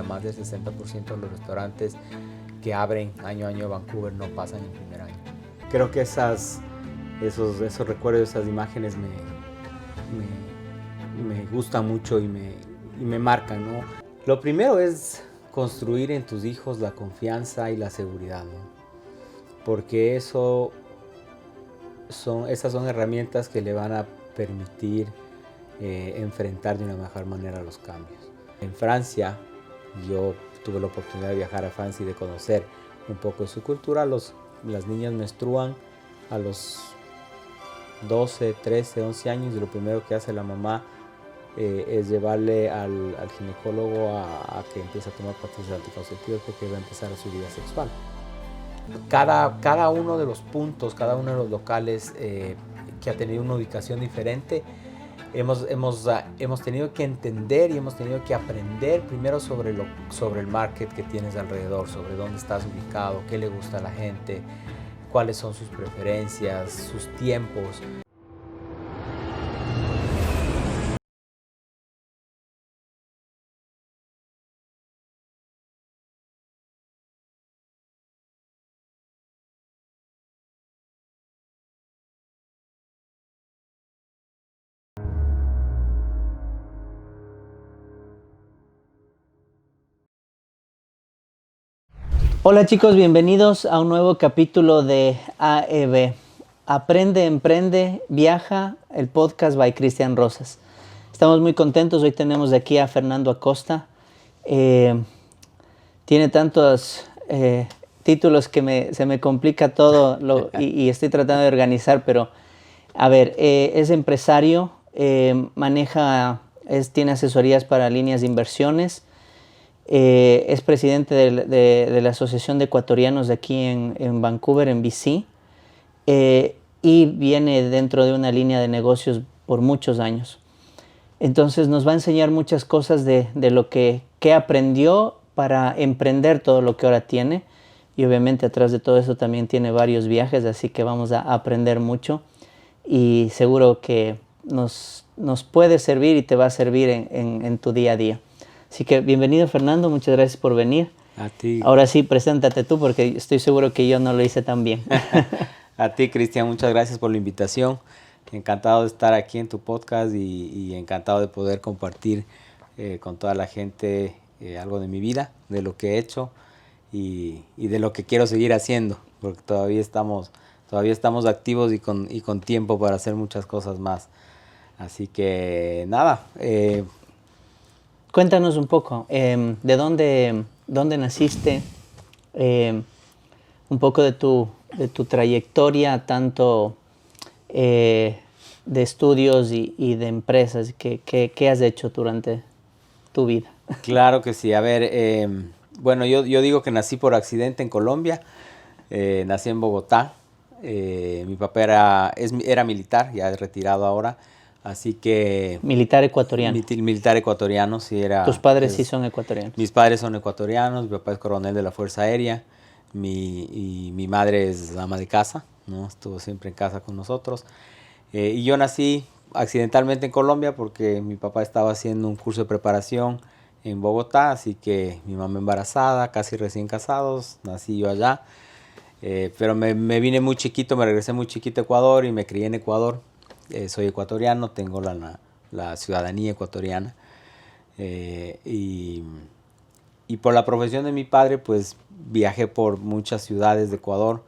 más del 60% de los restaurantes que abren año a año en Vancouver no pasan el primer año. Creo que esos recuerdos, esas imágenes me gustan mucho y me marcan, ¿no? Lo primero es construir en tus hijos la confianza y la seguridad, ¿no? Porque esas son herramientas que le van a permitir enfrentar de una mejor manera los cambios. En Francia, yo tuve la oportunidad de viajar a Francia y de conocer un poco de su cultura. Las niñas menstruan a los 12, 13, 11 años y lo primero que hace la mamá es llevarle al ginecólogo a que empiece a tomar pastillas anticonceptivas porque va a empezar su vida sexual. Cada uno de los puntos, cada uno de los locales que ha tenido una ubicación diferente, hemos tenido que entender y hemos tenido que aprender primero sobre el market que tienes alrededor, sobre dónde estás ubicado, qué le gusta a la gente, cuáles son sus preferencias, sus tiempos. Hola chicos, bienvenidos a un nuevo capítulo de AEV. Aprende, emprende, viaja, el podcast by Cristian Rosas. Estamos muy contentos, hoy tenemos de aquí a Fernando Acosta. Tiene tantos títulos que se me complica todo y estoy tratando de organizar, pero a ver, es empresario, tiene asesorías para líneas de inversiones. Es presidente de la Asociación de Ecuatorianos de aquí en Vancouver, en BC, y viene dentro de una línea de negocios por muchos años. Entonces nos va a enseñar muchas cosas de lo que aprendió para emprender todo lo que ahora tiene, y obviamente atrás de todo eso también tiene varios viajes, así que vamos a aprender mucho y seguro que nos puede servir y te va a servir en tu día a día. Así que bienvenido Fernando, muchas gracias por venir. A ti. Ahora sí, preséntate tú porque estoy seguro que yo no lo hice tan bien. A ti, Cristian, muchas gracias por la invitación. Encantado de estar aquí en tu podcast y encantado de poder compartir con toda la gente algo de mi vida, de lo que he hecho y de lo que quiero seguir haciendo, porque todavía estamos activos y con tiempo para hacer muchas cosas más. Así que nada. Cuéntanos un poco, ¿de dónde naciste? Un poco de tu trayectoria, tanto de estudios y de empresas. ¿Qué has hecho durante tu vida? Claro que sí. A ver, bueno, yo digo que nací por accidente en Colombia. Nací en Bogotá. Mi papá era militar, ya es retirado ahora. Así que... Militar ecuatoriano. Militar ecuatoriano, sí era... ¿Tus padres sí son ecuatorianos? Mis padres son ecuatorianos, mi papá es coronel de la Fuerza Aérea, mi madre es ama de casa, ¿no? Estuvo siempre en casa con nosotros. Y yo nací accidentalmente en Colombia porque mi papá estaba haciendo un curso de preparación en Bogotá, así que mi mamá embarazada, casi recién casados, nací yo allá. Pero me vine muy chiquito, me regresé muy chiquito a Ecuador y me crié en Ecuador. Soy ecuatoriano, tengo la ciudadanía ecuatoriana y por la profesión de mi padre pues viajé por muchas ciudades de Ecuador.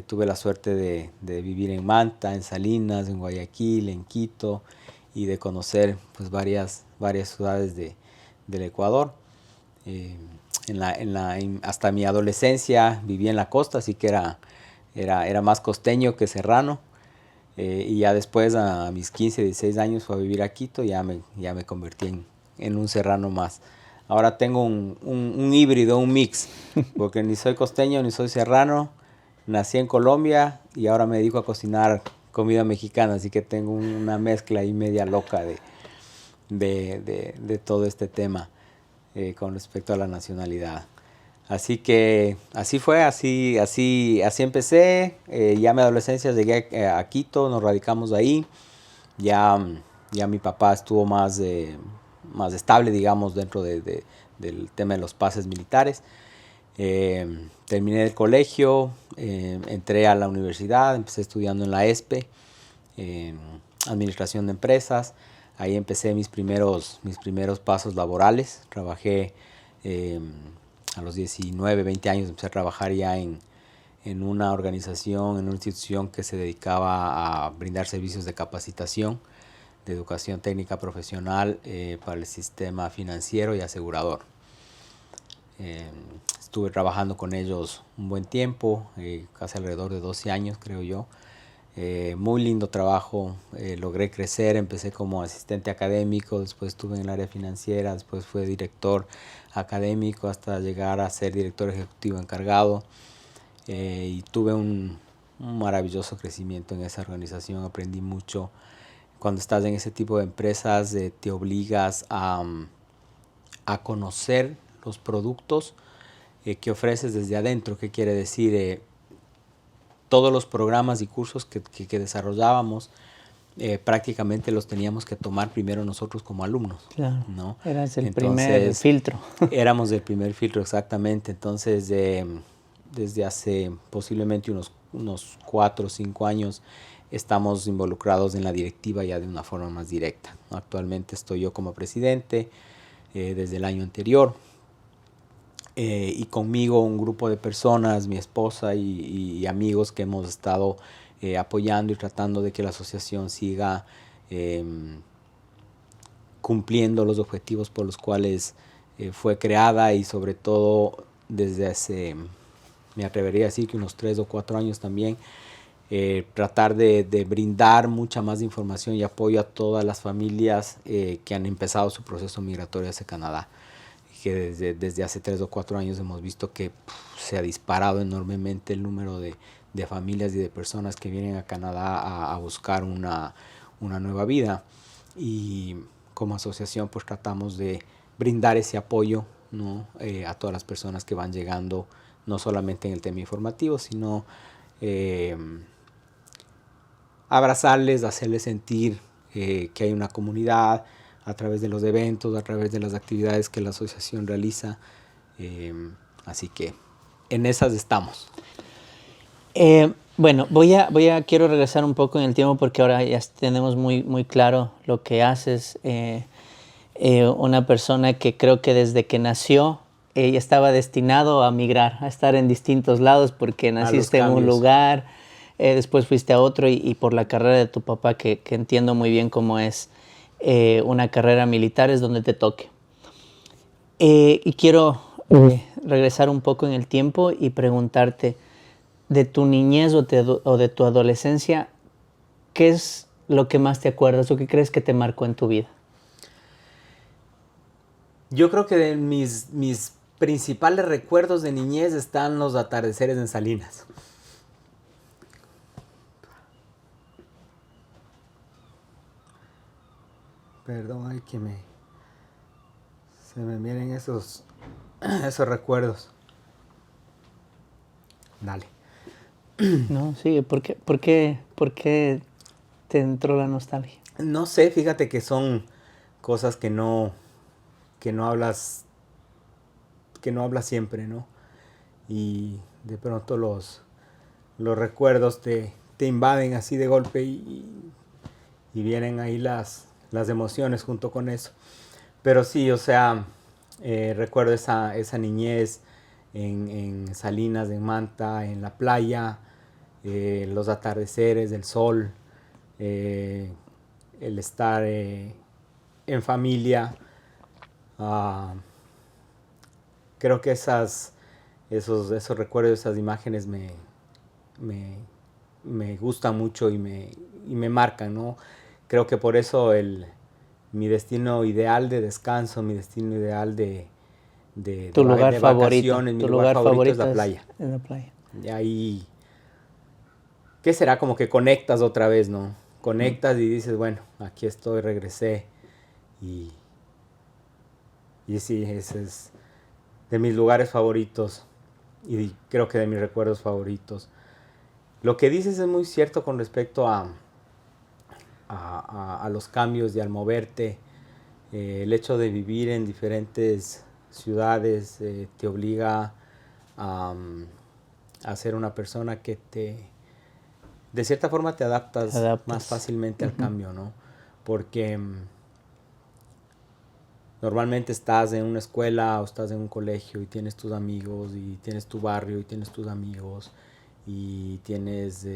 Tuve la suerte de vivir en Manta, en Salinas, en Guayaquil, en Quito y de conocer pues varias ciudades del Ecuador. Hasta mi adolescencia viví en la costa, así que era más costeño que serrano. Y ya después, a mis 15, 16 años, fui a vivir a Quito y ya me convertí en un serrano más. Ahora tengo un híbrido, un mix, porque ni soy costeño ni soy serrano. Nací en Colombia y ahora me dedico a cocinar comida mexicana, así que tengo una mezcla ahí media loca de todo este tema con respecto a la nacionalidad. Así que así fue, así empecé. Ya en mi adolescencia llegué a Quito, nos radicamos ahí. Ya mi papá estuvo más estable, digamos, dentro de del tema de los pases militares. Terminé el colegio, entré a la universidad, empecé estudiando en la ESPE, Administración de Empresas. Ahí empecé mis primeros pasos laborales. Trabajé a los 19, 20 años, empecé a trabajar ya en una organización, en una institución que se dedicaba a brindar servicios de capacitación, de educación técnica profesional para el sistema financiero y asegurador. Estuve trabajando con ellos un buen tiempo, casi alrededor de 12 años creo yo. Muy lindo trabajo, logré crecer, empecé como asistente académico, después estuve en el área financiera, después fui director académico hasta llegar a ser director ejecutivo encargado. Y tuve un maravilloso crecimiento en esa organización, aprendí mucho. Cuando estás en ese tipo de empresas te obligas a conocer los productos que ofreces desde adentro. ¿Qué quiere decir? Todos los programas y cursos que desarrollábamos prácticamente los teníamos que tomar primero nosotros como alumnos. Claro, ¿no? eras el primer filtro. Éramos el primer filtro, exactamente. Entonces, desde hace posiblemente unos 4 o 5 años estamos involucrados en la directiva ya de una forma más directa. Actualmente estoy yo como presidente desde el año anterior y conmigo un grupo de personas, mi esposa y amigos que hemos estado apoyando y tratando de que la asociación siga cumpliendo los objetivos por los cuales fue creada y sobre todo desde hace, me atrevería a decir que unos 3 o 4 años también, tratar de brindar mucha más información y apoyo a todas las familias que han empezado su proceso migratorio hacia Canadá. Que desde hace 3 o 4 años hemos visto que se ha disparado enormemente el número de familias y de personas que vienen a Canadá a buscar una nueva vida. Y como asociación pues tratamos de brindar ese apoyo, ¿no? A todas las personas que van llegando, no solamente en el tema informativo, sino abrazarles, hacerles sentir que hay una comunidad a través de los eventos, a través de las actividades que la asociación realiza. Así que en esas estamos. Bueno, quiero regresar un poco en el tiempo porque ahora ya tenemos muy claro lo que haces. Una persona que creo que desde que nació ella estaba destinado a migrar, a estar en distintos lados porque naciste en un lugar, después fuiste a otro y por la carrera de tu papá que entiendo muy bien cómo es una carrera militar es donde te toque. Y quiero regresar un poco en el tiempo y preguntarte de tu niñez o de tu adolescencia, ¿qué es lo que más te acuerdas o qué crees que te marcó en tu vida? Yo creo que de mis principales recuerdos de niñez están los atardeceres en Salinas. Perdón, ay, que se me vienen esos recuerdos. Dale. No, sí, ¿por qué te entró la nostalgia? No sé, fíjate que son cosas que no hablas siempre, ¿no? Y de pronto los recuerdos te invaden así de golpe y vienen ahí las emociones junto con eso. Pero sí, o sea, recuerdo esa niñez en Salinas, en Manta, en la playa, los atardeceres, el sol, el estar en familia. Creo que esos recuerdos, esas imágenes me gustan mucho y me marcan, ¿no? Creo que por eso mi destino ideal de descanso, mi destino ideal de tu lugar favorito, vacaciones, mi lugar favorito es la playa. En la playa. Y ahí, ¿qué será? Como que conectas otra vez, ¿no? Conectas y dices, bueno, aquí estoy, regresé. Y sí, ese es de mis lugares favoritos y creo que de mis recuerdos favoritos. Lo que dices es muy cierto con respecto a los cambios y al moverte. El hecho de vivir en diferentes ciudades te obliga a ser una persona que de cierta forma te adaptas más fácilmente al cambio, ¿no? Porque normalmente estás en una escuela o estás en un colegio y tienes tus amigos y tienes tu barrio y tienes tus amigos y tienes,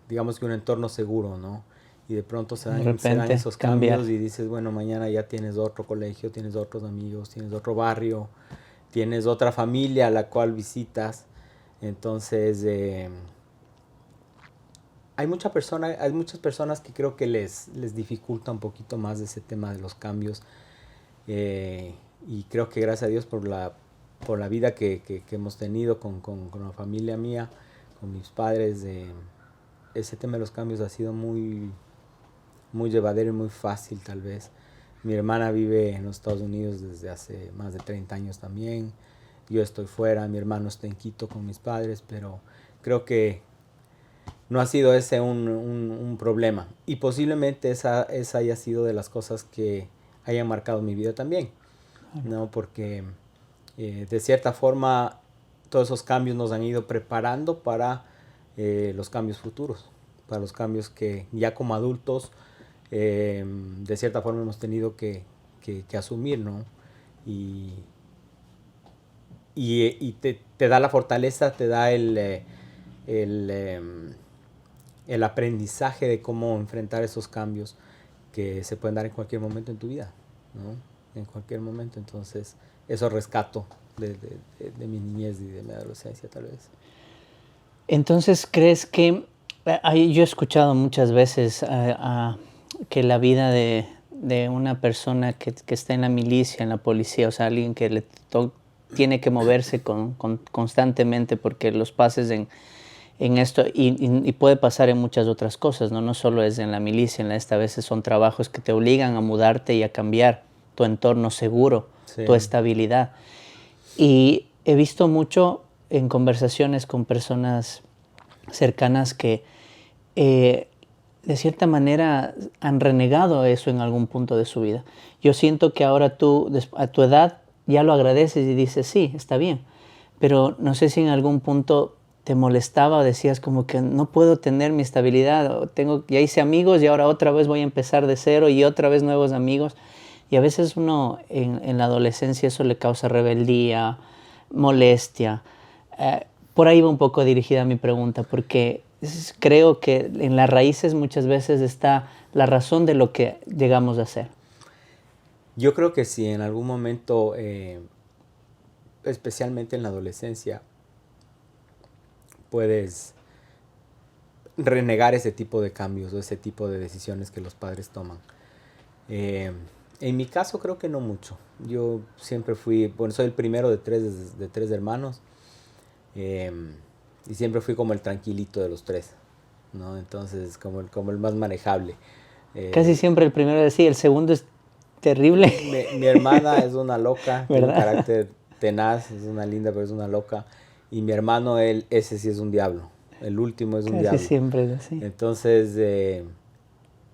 digamos que un entorno seguro, ¿no? Y de pronto se dan esos cambios y dices, bueno, mañana ya tienes otro colegio, tienes otros amigos, tienes otro barrio, tienes otra familia a la cual visitas. Entonces, hay muchas personas que creo que les dificulta un poquito más ese tema de los cambios. Y creo que gracias a Dios por la vida que hemos tenido con la familia mía, con mis padres, ese tema de los cambios ha sido muy, muy llevadero y muy fácil tal vez. Mi hermana vive en los Estados Unidos desde hace más de 30 años también. Yo estoy fuera, mi hermano está en Quito con mis padres, pero creo que no ha sido ese un problema. Y posiblemente esa haya sido de las cosas que hayan marcado mi vida también, ¿no? Porque de cierta forma todos esos cambios nos han ido preparando para los cambios futuros, para los cambios que ya como adultos de cierta forma hemos tenido que asumir, ¿no? Y te da la fortaleza, te da el aprendizaje de cómo enfrentar esos cambios que se pueden dar en cualquier momento en tu vida, ¿no? En cualquier momento. Entonces, eso rescato de mi niñez y de mi adolescencia, tal vez. Entonces, ¿crees que yo he escuchado muchas veces que la vida de una persona que está en la milicia, en la policía, o sea, alguien que tiene que moverse constantemente porque los pases en esto, y puede pasar en muchas otras cosas, ¿no? No solo es en la milicia, a veces son trabajos que te obligan a mudarte y a cambiar tu entorno seguro, sí, tu estabilidad. Y he visto mucho en conversaciones con personas cercanas que de cierta manera han renegado eso en algún punto de su vida. Yo siento que ahora tú, a tu edad, ya lo agradeces y dices, sí, está bien. Pero no sé si en algún punto te molestaba o decías como que no puedo tener mi estabilidad, ya hice amigos y ahora otra vez voy a empezar de cero y otra vez nuevos amigos. Y a veces uno en la adolescencia eso le causa rebeldía, molestia. Por ahí va un poco dirigida mi pregunta, porque creo que en las raíces muchas veces está la razón de lo que llegamos a hacer. Yo creo que si en algún momento, especialmente en la adolescencia, puedes renegar ese tipo de cambios o ese tipo de decisiones que los padres toman. En mi caso creo que no mucho. Yo siempre soy el primero de tres hermanos, y siempre fui como el tranquilito de los tres, ¿no? Entonces como el más manejable. Casi siempre el primero de sí, el segundo es terrible. Mi hermana es una loca, tiene un carácter tenaz, es una linda, pero es una loca. Y mi hermano, ese sí es un diablo. El último es un diablo. Casi siempre es así. Entonces,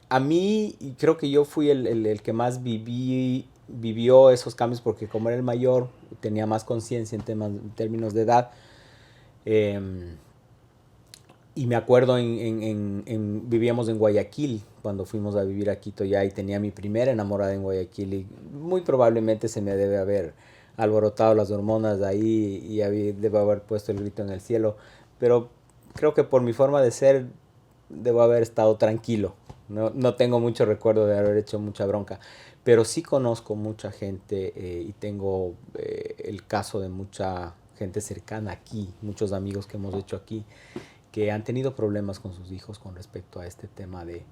a mí creo que yo fui el que más vivió esos cambios, porque como era el mayor, tenía más conciencia en términos de edad. Y me acuerdo, vivíamos en Guayaquil cuando fuimos a vivir a Quito ya, y tenía mi primera enamorada en Guayaquil, y muy probablemente se me debe haber alborotado las hormonas de ahí y debo haber puesto el grito en el cielo, pero creo que por mi forma de ser debo haber estado tranquilo. No tengo mucho recuerdo de haber hecho mucha bronca, pero sí conozco mucha gente, y tengo el caso de mucha gente cercana aquí, muchos amigos que hemos hecho aquí, que han tenido problemas con sus hijos con respecto a este tema de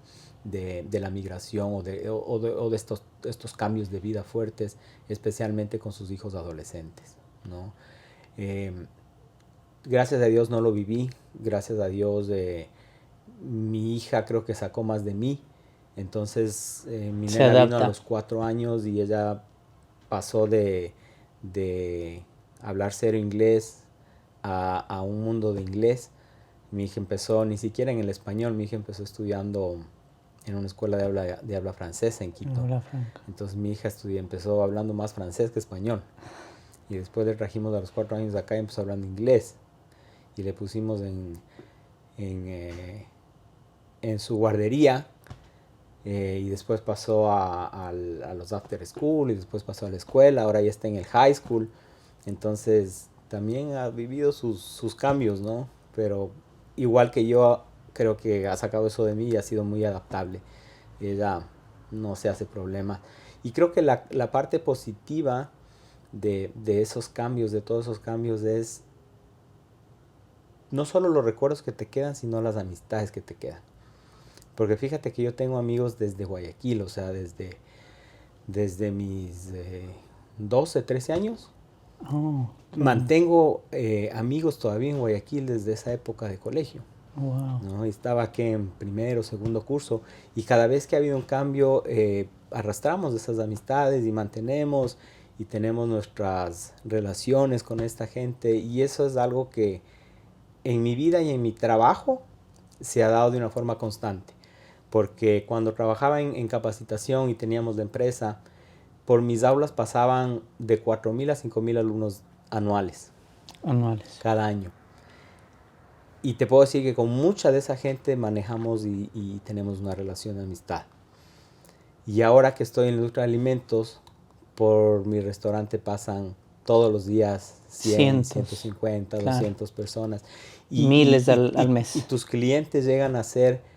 la migración o de estos cambios de vida fuertes, especialmente con sus hijos adolescentes, ¿no? Gracias a Dios no lo viví, gracias a Dios mi hija creo que sacó más de mí. Entonces mi nena vino a los 4 años y ella pasó de hablar cero inglés a un mundo de inglés. Mi hija empezó, ni siquiera en el español, mi hija empezó estudiando en una escuela de habla francesa en Quito. Entonces mi hija empezó hablando más francés que español. y después le trajimos a los 4 años de acá y empezó hablando inglés. Y le pusimos en su guardería, y después pasó a los after school y después pasó a la escuela, ahora ya está en el high school. Entonces también ha vivido sus cambios, ¿no? Pero igual que yo, creo que ha sacado eso de mí y ha sido muy adaptable. Ella no se hace problema. Y creo que la parte positiva de esos cambios, de todos esos cambios, es no solo los recuerdos que te quedan, sino las amistades que te quedan. Porque fíjate que yo tengo amigos desde Guayaquil, o sea, desde mis 12, 13 años. Oh, Mantengo amigos todavía en Guayaquil desde esa época de colegio. wow. ¿No? Estaba aquí en primero, segundo curso, y cada vez que ha habido un cambio, arrastramos esas amistades y mantenemos y tenemos nuestras relaciones con esta gente, y eso es algo que en mi vida y en mi trabajo se ha dado de una forma constante. Porque cuando trabajaba en capacitación y teníamos la empresa, por mis aulas pasaban de 4,000 a 5,000 alumnos anuales, cada año. Y te puedo decir que con mucha de esa gente manejamos y tenemos una relación de amistad. Y ahora que estoy en la industria de alimentos, por mi restaurante pasan todos los días 100, Cientos, 150, claro. 200 personas. Miles al mes. Y tus clientes llegan a ser...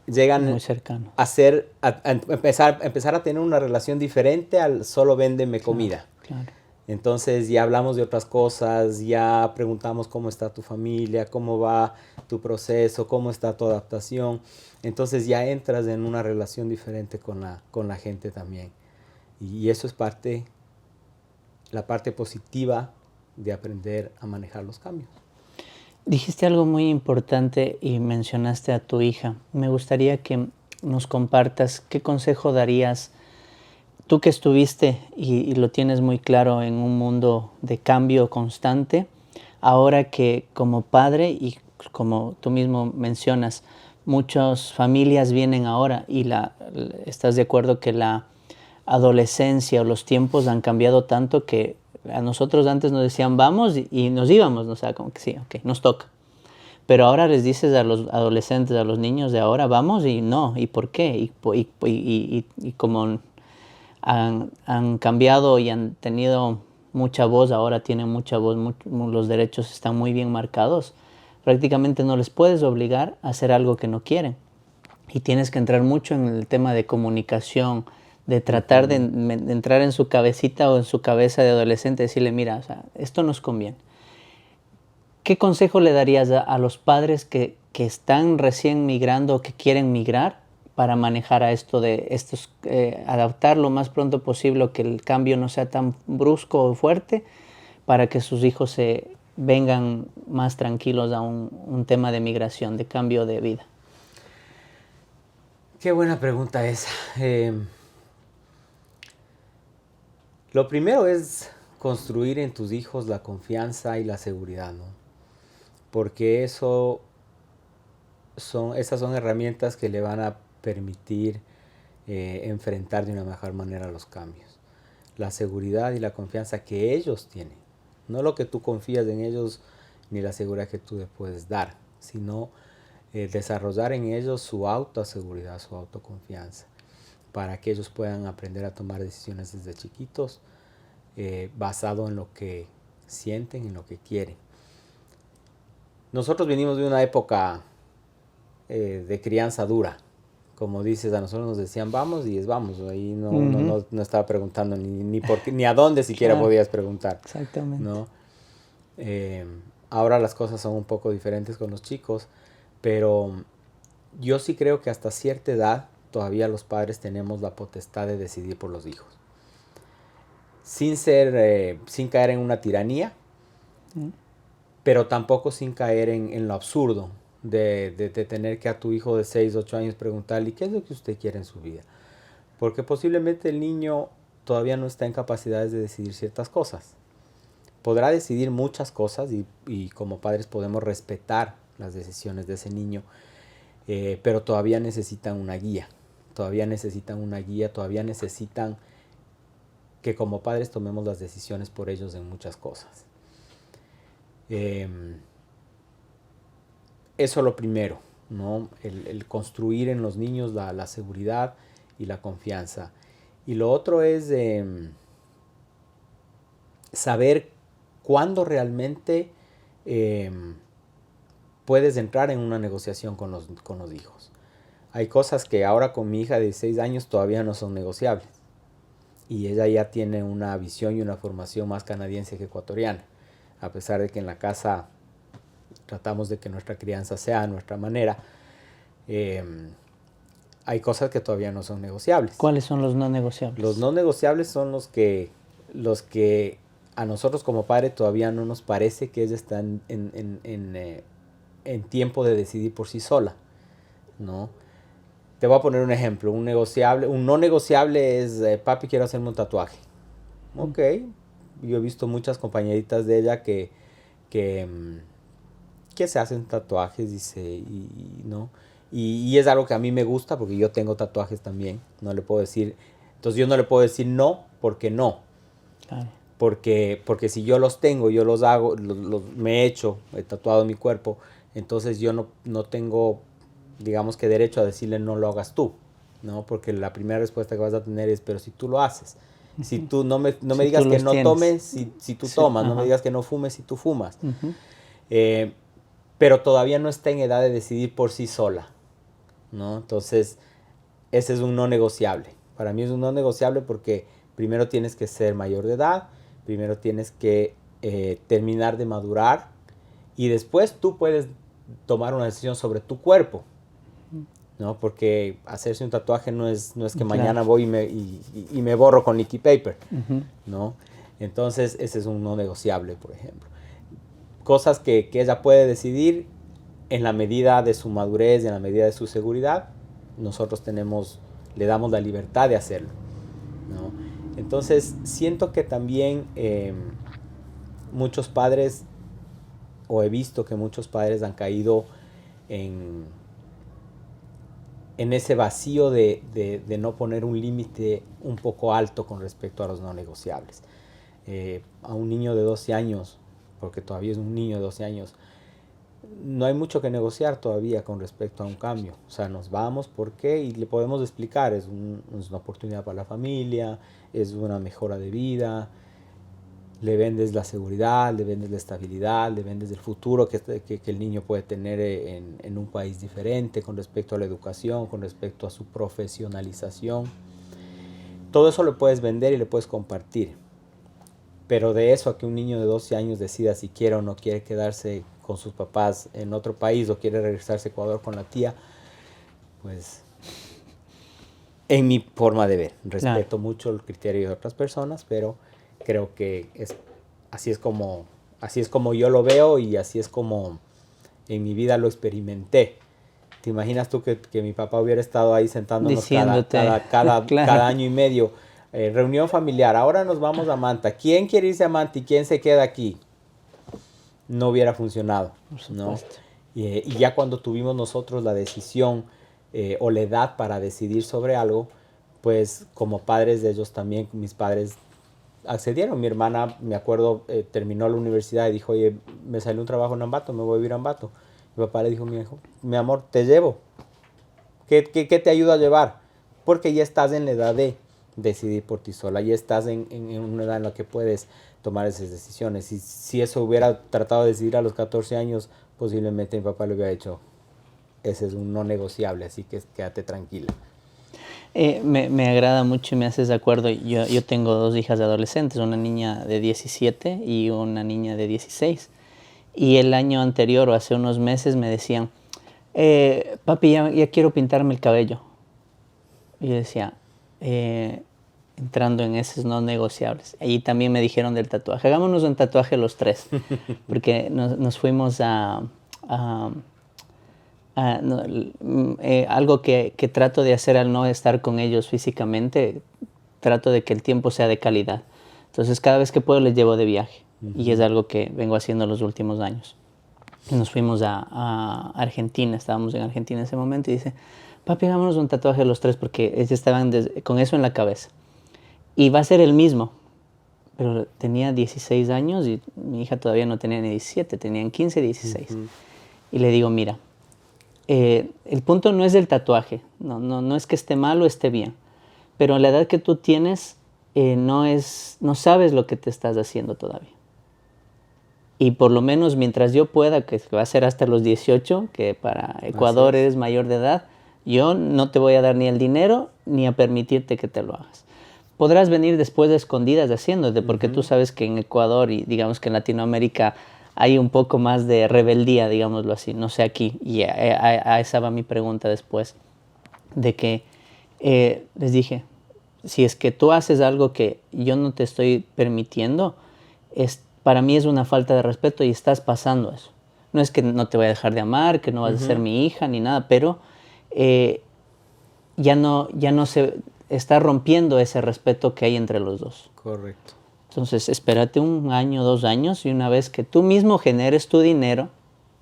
Llegan muy cercano. a empezar a tener una relación diferente al solo véndeme comida. Claro. Entonces ya hablamos de otras cosas, ya preguntamos cómo está tu familia, cómo va tu proceso, cómo está tu adaptación. Entonces ya entras en una relación diferente con la gente también. Y eso es la parte positiva de aprender a manejar los cambios. Dijiste algo muy importante y mencionaste a tu hija. Me gustaría que nos compartas qué consejo darías, tú que estuviste y lo tienes muy claro en un mundo de cambio constante, ahora que como padre y como tú mismo mencionas, muchas familias vienen ahora y estás de acuerdo que la adolescencia o los tiempos han cambiado tanto que a nosotros antes nos decían vamos y nos íbamos, ¿no? O sea, como que sí, ok, nos toca. Pero ahora les dices a los adolescentes, a los niños de ahora, vamos y no, ¿y por qué? Y como han cambiado y han tenido mucha voz, ahora tienen mucha voz, los derechos están muy bien marcados. Prácticamente no les puedes obligar a hacer algo que no quieren. Y tienes que entrar mucho en el tema de comunicación, de tratar de entrar en su cabecita o en su cabeza de adolescente y decirle, mira, o sea, esto nos conviene. ¿Qué consejo le darías a los padres que están recién migrando o que quieren migrar para manejar a esto de estos, adaptar lo más pronto posible, que el cambio no sea tan brusco o fuerte, para que sus hijos se vengan más tranquilos a un tema de migración, de cambio de vida? Qué buena pregunta esa. Lo primero es construir en tus hijos la confianza y la seguridad, ¿no? Porque esas son herramientas que le van a permitir enfrentar de una mejor manera los cambios. La seguridad y la confianza que ellos tienen. No lo que tú confías en ellos ni la seguridad que tú les puedes dar, sino desarrollar en ellos su autoseguridad, su autoconfianza, para que ellos puedan aprender a tomar decisiones desde chiquitos, basado en lo que sienten, en lo que quieren. Nosotros venimos de una época de crianza dura. Como dices, a nosotros nos decían vamos y es vamos. Ahí no estaba preguntando ni a dónde siquiera podías preguntar. Exactamente. ¿No? Ahora las cosas son un poco diferentes con los chicos, pero yo sí creo que hasta cierta edad todavía los padres tenemos la potestad de decidir por los hijos. Sin caer en una tiranía, pero tampoco sin caer en lo absurdo de tener que a tu hijo de 6, 8 años preguntarle ¿qué es lo que usted quiere en su vida? Porque posiblemente el niño todavía no está en capacidades de decidir ciertas cosas. Podrá decidir muchas cosas y como padres podemos respetar las decisiones de ese niño, pero todavía necesitan una guía. Todavía necesitan que como padres tomemos las decisiones por ellos en muchas cosas. Eso es lo primero, ¿no? El construir en los niños la seguridad y la confianza. Y lo otro es saber cuándo realmente puedes entrar en una negociación con los hijos. Hay cosas que ahora con mi hija de 16 años todavía no son negociables. Y ella ya tiene una visión y una formación más canadiense que ecuatoriana. A pesar de que en la casa tratamos de que nuestra crianza sea a nuestra manera, hay cosas que todavía no son negociables. ¿Cuáles son los no negociables? Los no negociables son los que a nosotros como padres todavía no nos parece que ella está en tiempo de decidir por sí sola, ¿no? Te voy a poner un ejemplo. Un no negociable es, papi, quiero hacerme un tatuaje. Ok. Yo he visto muchas compañeritas de ella que se hacen tatuajes ¿no? Y es algo que a mí me gusta porque yo tengo tatuajes también. No le puedo decir... Entonces yo no le puedo decir no porque no. Claro. Porque si yo los tengo, yo los hago, me he tatuado mi cuerpo, entonces yo no tengo, digamos que derecho a decirle no lo hagas tú, ¿no? Porque la primera respuesta que vas a tener es, pero si tú lo haces. Si tú no me digas que no tomes, si tú tomas, no me digas que no fumes si tú fumas. Pero todavía no está en edad de decidir por sí sola, ¿no? Entonces, ese es un no negociable. Para mí es un no negociable porque primero tienes que ser mayor de edad, primero tienes que terminar de madurar y después tú puedes tomar una decisión sobre tu cuerpo, ¿no? Porque hacerse un tatuaje no es que mañana voy y me borro con liquid paper, ¿no? Entonces, ese es un no negociable, por ejemplo. Cosas que ella puede decidir en la medida de su madurez y en la medida de su seguridad, nosotros le damos la libertad de hacerlo, ¿no? Entonces, siento que también muchos padres, o he visto que muchos padres han caído en ese vacío de no poner un límite un poco alto con respecto a los no negociables. A un niño de 12 años, porque todavía es un niño de 12 años, no hay mucho que negociar todavía con respecto a un cambio. O sea, nos vamos, ¿por qué? Y le podemos explicar, es una oportunidad para la familia, es una mejora de vida, le vendes la seguridad, le vendes la estabilidad, le vendes el futuro que el niño puede tener en un país diferente con respecto a la educación, con respecto a su profesionalización. Todo eso lo puedes vender y le puedes compartir. Pero de eso a que un niño de 12 años decida si quiere o no quiere quedarse con sus papás en otro país o quiere regresarse a Ecuador con la tía, pues en mi forma de ver, respeto mucho el criterio de otras personas, pero creo que así es como yo lo veo y así es como en mi vida lo experimenté. ¿Te imaginas tú que mi papá hubiera estado ahí sentándonos cada año y medio? Reunión familiar, ahora nos vamos a Manta. ¿Quién quiere irse a Manta y quién se queda aquí? No hubiera funcionado, ¿no? Y ya cuando tuvimos nosotros la decisión o la edad para decidir sobre algo, pues como padres de ellos también, mis padres accedieron. Mi hermana, me acuerdo, terminó la universidad y dijo, oye, me salió un trabajo en Ambato, me voy a vivir a Ambato. Mi papá le dijo, mi amor, te llevo. ¿Qué te ayuda a llevar? Porque ya estás en la edad de decidir por ti sola, ya estás en una edad en la que puedes tomar esas decisiones. Y si eso hubiera tratado de decidir a los 14 años, posiblemente mi papá le hubiera dicho, ese es un no negociable, así que quédate tranquila. Me agrada mucho y me haces de acuerdo. Yo tengo 2 hijas adolescentes, una niña de 17 y una niña de 16. Y el año anterior o hace unos meses me decían, papi, ya quiero pintarme el cabello. Y yo decía, entrando en esos no negociables. Allí también me dijeron del tatuaje. Hagámonos un tatuaje los 3. Porque nos fuimos algo que trato de hacer al no estar con ellos físicamente, trato de que el tiempo sea de calidad. Entonces cada vez que puedo les llevo de viaje. Y es algo que vengo haciendo los últimos años. Nos fuimos a Argentina, estábamos en Argentina en ese momento y dice, papi, hagámonos un tatuaje los 3 porque ellos estaban con eso en la cabeza. Y va a ser el mismo. Pero tenía 16 años y mi hija todavía no tenía ni 17, tenían 15, 16. Y le digo, mira, el punto no es el tatuaje, no es que esté mal o esté bien, pero la edad que tú tienes no sabes lo que te estás haciendo todavía. Y por lo menos mientras yo pueda, que va a ser hasta los 18, que para Ecuador eres mayor de edad, yo no te voy a dar ni el dinero ni a permitirte que te lo hagas. Podrás venir después de escondidas haciéndote, porque tú sabes que en Ecuador y digamos que en Latinoamérica hay un poco más de rebeldía, digámoslo así, no sé aquí. Y a esa va mi pregunta después, de que les dije, si es que tú haces algo que yo no te estoy permitiendo, para mí es una falta de respeto y estás pasando eso. No es que no te voy a dejar de amar, que no vas a ser mi hija ni nada, pero ya no se está rompiendo ese respeto que hay entre los dos. Correcto. Entonces, espérate 1 año, 2 años, y una vez que tú mismo generes tu dinero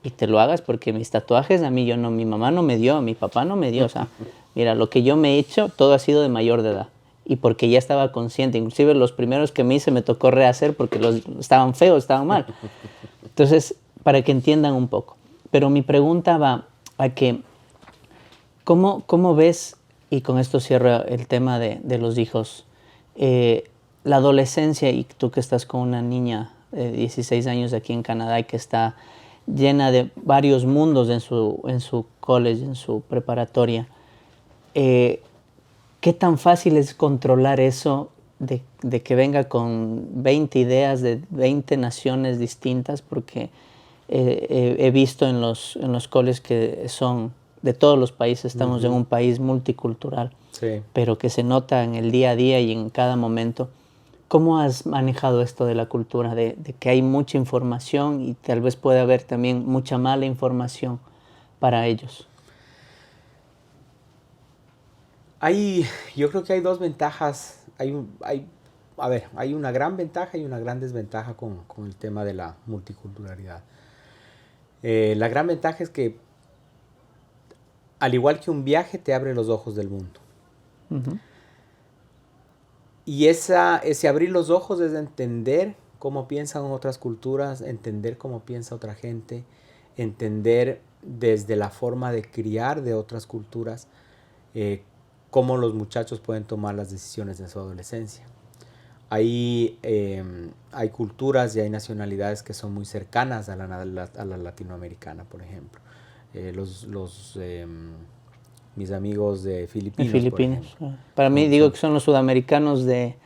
y te lo hagas, porque mis tatuajes a mí mi mamá no me dio, mi papá no me dio. O sea, mira, lo que yo me he hecho, todo ha sido de mayor de edad. Y porque ya estaba consciente. Inclusive los primeros que me hice me tocó rehacer porque estaban feos, estaban mal. Entonces, para que entiendan un poco. Pero mi pregunta va a que, ¿cómo ves, y con esto cierro el tema de los hijos, la adolescencia, y tú que estás con una niña de 16 años aquí en Canadá y que está llena de varios mundos en su college, en su preparatoria, ¿qué tan fácil es controlar eso de que venga con 20 ideas de 20 naciones distintas? Porque he visto en los colegios que son de todos los países, estamos en un país multicultural, Sí. pero que se nota en el día a día y en cada momento. ¿Cómo has manejado esto de la cultura, de que hay mucha información y tal vez puede haber también mucha mala información para ellos? Yo creo que hay dos ventajas. Hay una gran ventaja y una gran desventaja con el tema de la multiculturalidad. La gran ventaja es que, al igual que un viaje, te abre los ojos del mundo. Y ese abrir los ojos es entender cómo piensan otras culturas, entender cómo piensa otra gente, entender desde la forma de criar de otras culturas, cómo los muchachos pueden tomar las decisiones de su adolescencia. Hay culturas y hay nacionalidades que son muy cercanas a la latinoamericana, por ejemplo. Mis amigos de Filipinas. De Filipinas. Por ejemplo, para mí digo que son los sudamericanos de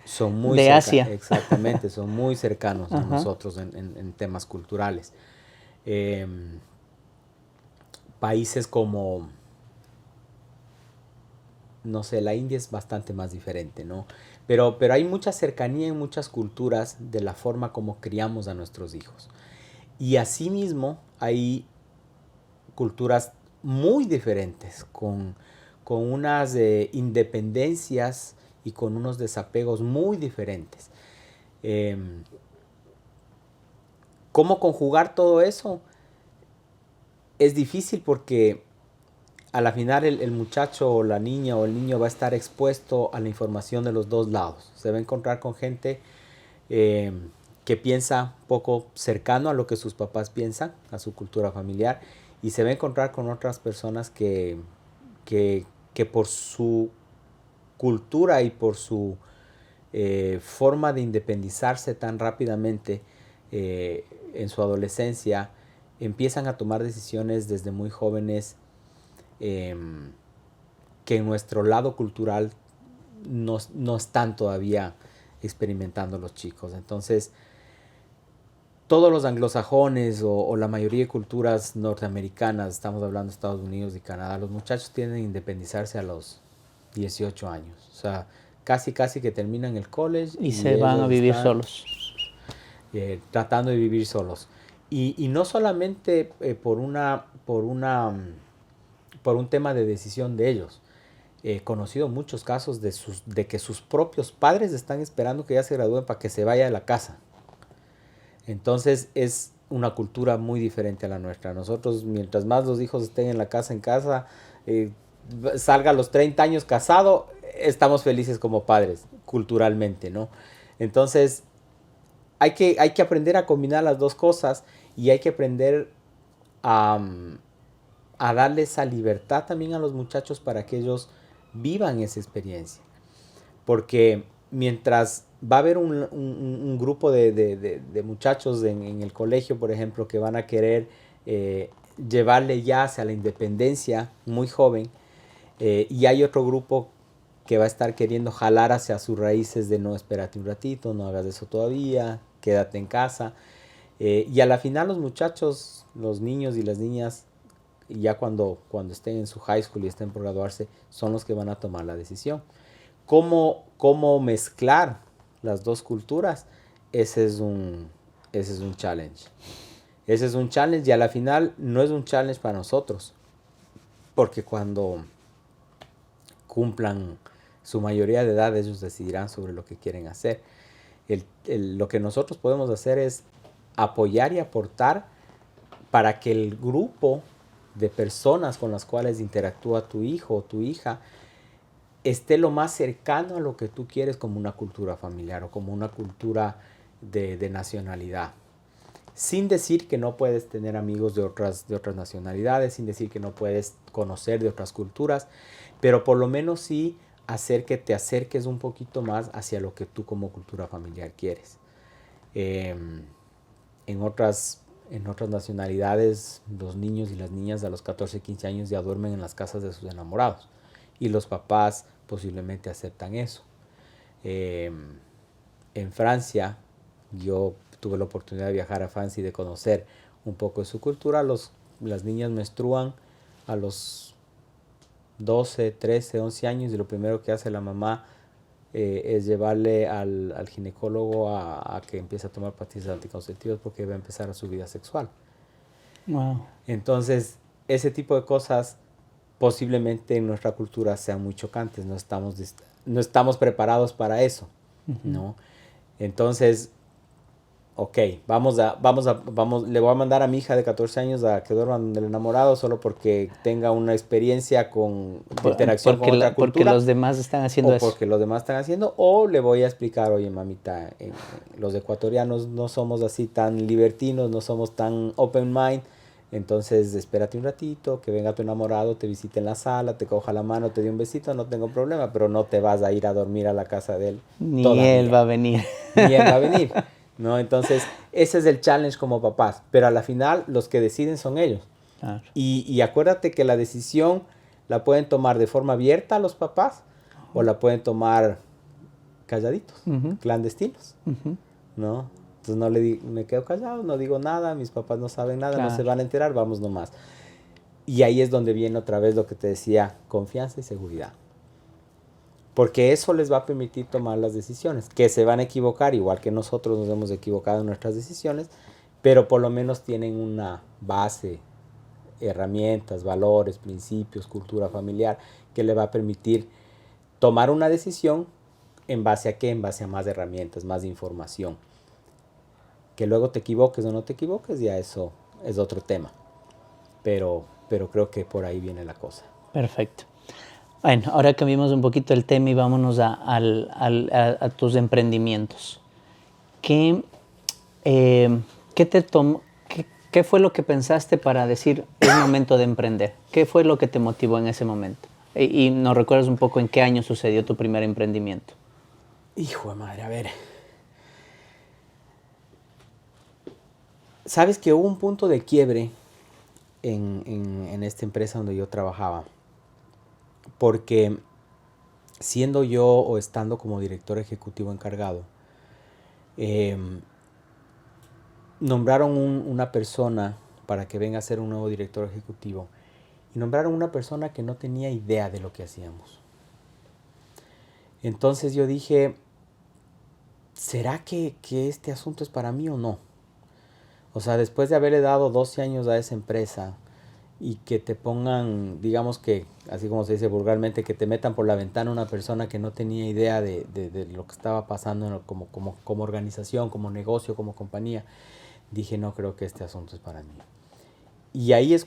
Asia. Exactamente, son muy cercanos a nosotros en temas culturales. Países como, no sé, la India es bastante más diferente, ¿no? Pero hay mucha cercanía en muchas culturas de la forma como criamos a nuestros hijos. Y asimismo hay culturas muy diferentes, con unas independencias y con unos desapegos muy diferentes. ¿Cómo conjugar todo eso? Es difícil porque a la final el muchacho o la niña o el niño va a estar expuesto a la información de los dos lados. Se va a encontrar con gente que piensa poco cercano a lo que sus papás piensan, a su cultura familiar, y se va a encontrar con otras personas que por su cultura y por su forma de independizarse tan rápidamente en su adolescencia, empiezan a tomar decisiones desde muy jóvenes que en nuestro lado cultural no están todavía experimentando los chicos. Entonces, todos los anglosajones o la mayoría de culturas norteamericanas, estamos hablando de Estados Unidos y Canadá, los muchachos tienden a independizarse a los 18 años. O sea, casi que terminan el college y se van a vivir solos. Tratando de vivir solos. Y no solamente por un tema de decisión de ellos. He conocido muchos casos de que sus propios padres están esperando que ya se gradúen para que se vaya de la casa. Entonces es una cultura muy diferente a la nuestra. Nosotros, mientras más los hijos estén en casa, salga a los 30 años casado, estamos felices como padres, culturalmente, ¿no? Entonces, hay que aprender a combinar las dos cosas y hay que aprender a, a darle esa libertad también a los muchachos para que ellos vivan esa experiencia. Porque mientras va a haber un grupo de muchachos en el colegio, por ejemplo, que van a querer llevarle ya hacia la independencia muy joven, y hay otro grupo que va a estar queriendo jalar hacia sus raíces de no, espérate un ratito, no hagas eso todavía, quédate en casa. Y a la final los muchachos, los niños y las niñas, ya cuando estén en su high school y estén por graduarse, son los que van a tomar la decisión. ¿Cómo mezclar las dos culturas? Ese es un challenge. Ese es un challenge y a la final no es un challenge para nosotros, porque cuando cumplan su mayoría de edad ellos decidirán sobre lo que quieren hacer. Lo que nosotros podemos hacer es apoyar y aportar para que el grupo de personas con las cuales interactúa tu hijo o tu hija esté lo más cercano a lo que tú quieres como una cultura familiar o como una cultura de nacionalidad. Sin decir que no puedes tener amigos de otras nacionalidades, sin decir que no puedes conocer de otras culturas, pero por lo menos sí hacer que te acerques un poquito más hacia lo que tú como cultura familiar quieres. En otras nacionalidades, los niños y las niñas a los 14, 15 años ya duermen en las casas de sus enamorados y los papás posiblemente aceptan eso. En Francia, yo tuve la oportunidad de viajar a Francia y de conocer un poco de su cultura. Las niñas menstruan a los 12, 13, 11 años y lo primero que hace la mamá es llevarle al ginecólogo a que empiece a tomar pastillas anticonceptivas porque va a empezar su vida sexual. Wow. Entonces, ese tipo de cosas posiblemente en nuestra cultura sean muy chocantes, no estamos preparados para eso, ¿no? Entonces, ok, le voy a mandar a mi hija de 14 años a que duerma del enamorado solo porque tenga una experiencia de interacción con otra cultura. Porque los demás están haciendo eso. O porque los demás están haciendo, o le voy a explicar, oye mamita, los ecuatorianos no somos así tan libertinos, no somos tan open mind, entonces espérate un ratito, que venga tu enamorado, te visite en la sala, te coja la mano, te dé un besito, no tengo problema, pero no te vas a ir a dormir a la casa de él. Ni todavía. él va a venir. Ni él va a venir, ¿no? Entonces, ese es el challenge como papás, pero a la final los que deciden son ellos. Claro. Y acuérdate que la decisión la pueden tomar de forma abierta los papás o la pueden tomar calladitos, clandestinos, ¿no? Entonces me quedo callado, no digo nada, mis papás no saben nada, Claro. no se van a enterar, vamos nomás. Y ahí es donde viene otra vez lo que te decía, confianza y seguridad. Porque eso les va a permitir tomar las decisiones, que se van a equivocar, igual que nosotros nos hemos equivocado en nuestras decisiones, pero por lo menos tienen una base, herramientas, valores, principios, cultura familiar, que le va a permitir tomar una decisión en base a qué, en base a más herramientas, más información. Que luego te equivoques o no te equivoques, ya eso es otro tema. Pero creo que por ahí viene la cosa. Perfecto. Bueno, ahora cambiamos un poquito el tema y vámonos a tus emprendimientos. ¿Qué fue lo que pensaste para decir es momento de emprender? ¿Qué fue lo que te motivó en ese momento? Y nos recuerdas un poco en qué año sucedió tu primer emprendimiento. Hijo de madre, a ver. Sabes que hubo un punto de quiebre en esta empresa donde yo trabajaba. Porque siendo yo o estando como director ejecutivo encargado, nombraron una persona para que venga a ser un nuevo director ejecutivo. Y nombraron una persona que no tenía idea de lo que hacíamos. Entonces yo dije, ¿será que este asunto es para mí o no? O sea, después de haberle dado 12 años a esa empresa y que te pongan, digamos que, así como se dice vulgarmente, que te metan por la ventana una persona que no tenía idea de lo que estaba pasando como organización, como negocio, como compañía, dije, no creo que este asunto es para mí. Y ahí es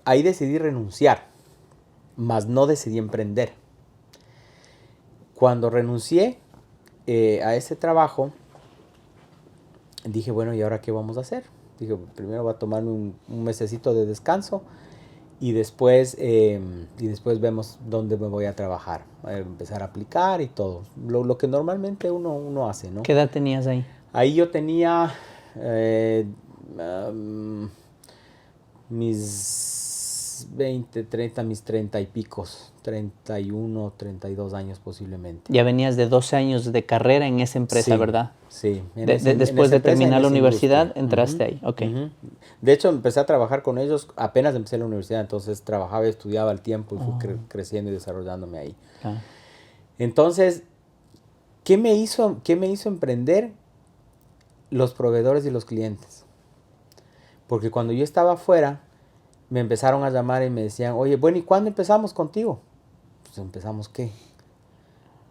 ahí decidí renunciar, mas no decidí emprender. Cuando renuncié a ese trabajo, dije, bueno, ¿y ahora qué vamos a hacer? Dije, primero voy a tomarme un mesecito de descanso y después vemos dónde me voy a trabajar, a empezar a aplicar y todo. Lo que normalmente uno hace, ¿no? ¿Qué edad tenías ahí? Ahí yo tenía mis 20, 30, mis 30 y picos, 31, 32 años posiblemente. Ya venías de 12 años de carrera en esa empresa, Sí, ¿verdad? sí. Después de terminar la universidad, entraste ahí. Uh-huh, Ok. uh-huh. De hecho, empecé a trabajar con ellos apenas empecé la universidad, entonces trabajaba y estudiaba al tiempo y fui creciendo y desarrollándome ahí. Claro. Entonces, ¿qué me hizo emprender? Los proveedores y los clientes. Porque cuando yo estaba afuera, me empezaron a llamar y me decían, oye, bueno, ¿y cuándo empezamos contigo? Pues empezamos, ¿qué?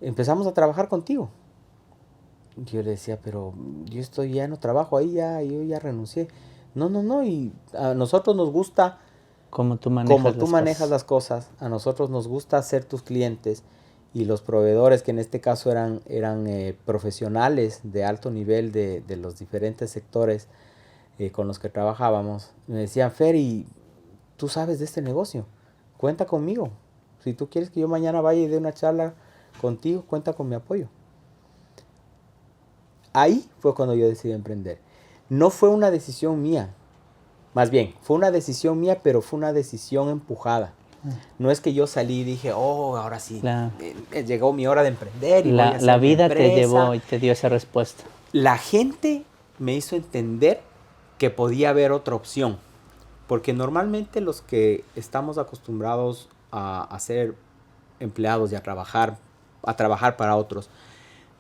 Empezamos a trabajar contigo. Yo le decía, pero yo ya no trabajo ahí, yo ya renuncié. No, y a nosotros nos gusta Cómo tú manejas las cosas. A nosotros nos gusta ser tus clientes y los proveedores, que en este caso eran profesionales de alto nivel de los diferentes sectores con los que trabajábamos, me decían, Fer, ¿y tú sabes de este negocio? Cuenta conmigo. Si tú quieres que yo mañana vaya y dé una charla contigo, cuenta con mi apoyo. Ahí fue cuando yo decidí emprender. No fue una decisión mía. Más bien, fue una decisión mía, pero fue una decisión empujada. No es que yo salí y dije, oh, ahora sí, llegó mi hora de emprender y voy a hacer la vida mi empresa. te llevó y te dio esa respuesta. La gente me hizo entender que podía haber otra opción. Porque normalmente los que estamos acostumbrados a ser empleados y a trabajar para otros,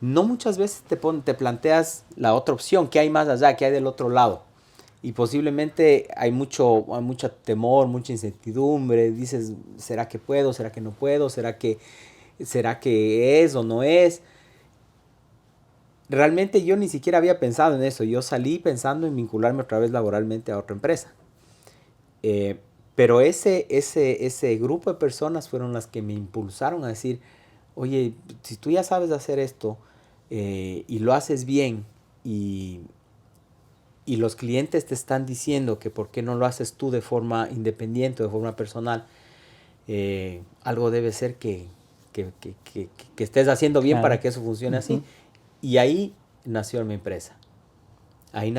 no muchas veces te planteas la otra opción, qué hay más allá, qué hay del otro lado. Y posiblemente hay mucho temor, mucha incertidumbre. Dices, ¿será que puedo? ¿Será que no puedo? ¿Será que es o no es? Realmente yo ni siquiera había pensado en eso. Yo salí pensando en vincularme otra vez laboralmente a otra empresa. Pero ese grupo de personas fueron las que me impulsaron a decir, oye, si tú ya sabes hacer esto y lo haces bien y los clientes te están diciendo que por qué no lo haces tú de forma independiente, de forma personal, algo debe ser que estés haciendo bien para que eso funcione así. Y ahí nació mi empresa. Ahí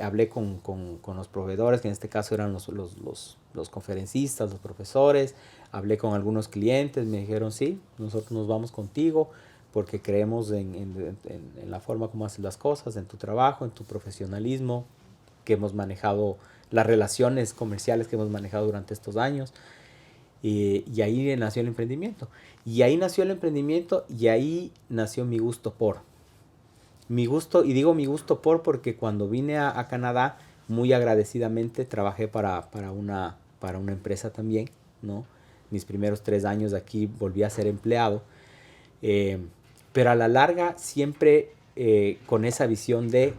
hablé con los proveedores, que en este caso eran los conferencistas, los profesores. Hablé con algunos clientes, me dijeron, sí, nosotros nos vamos contigo porque creemos en la forma como haces las cosas, en tu trabajo, en tu profesionalismo, que hemos manejado, las relaciones comerciales que hemos manejado durante estos años. Y ahí nació el emprendimiento. Y ahí nació mi gusto por. Mi gusto, y digo mi gusto porque cuando vine a Canadá, muy agradecidamente trabajé para una empresa también, ¿no? Mis primeros 3 años de aquí volví a ser empleado. Pero a la larga siempre con esa visión de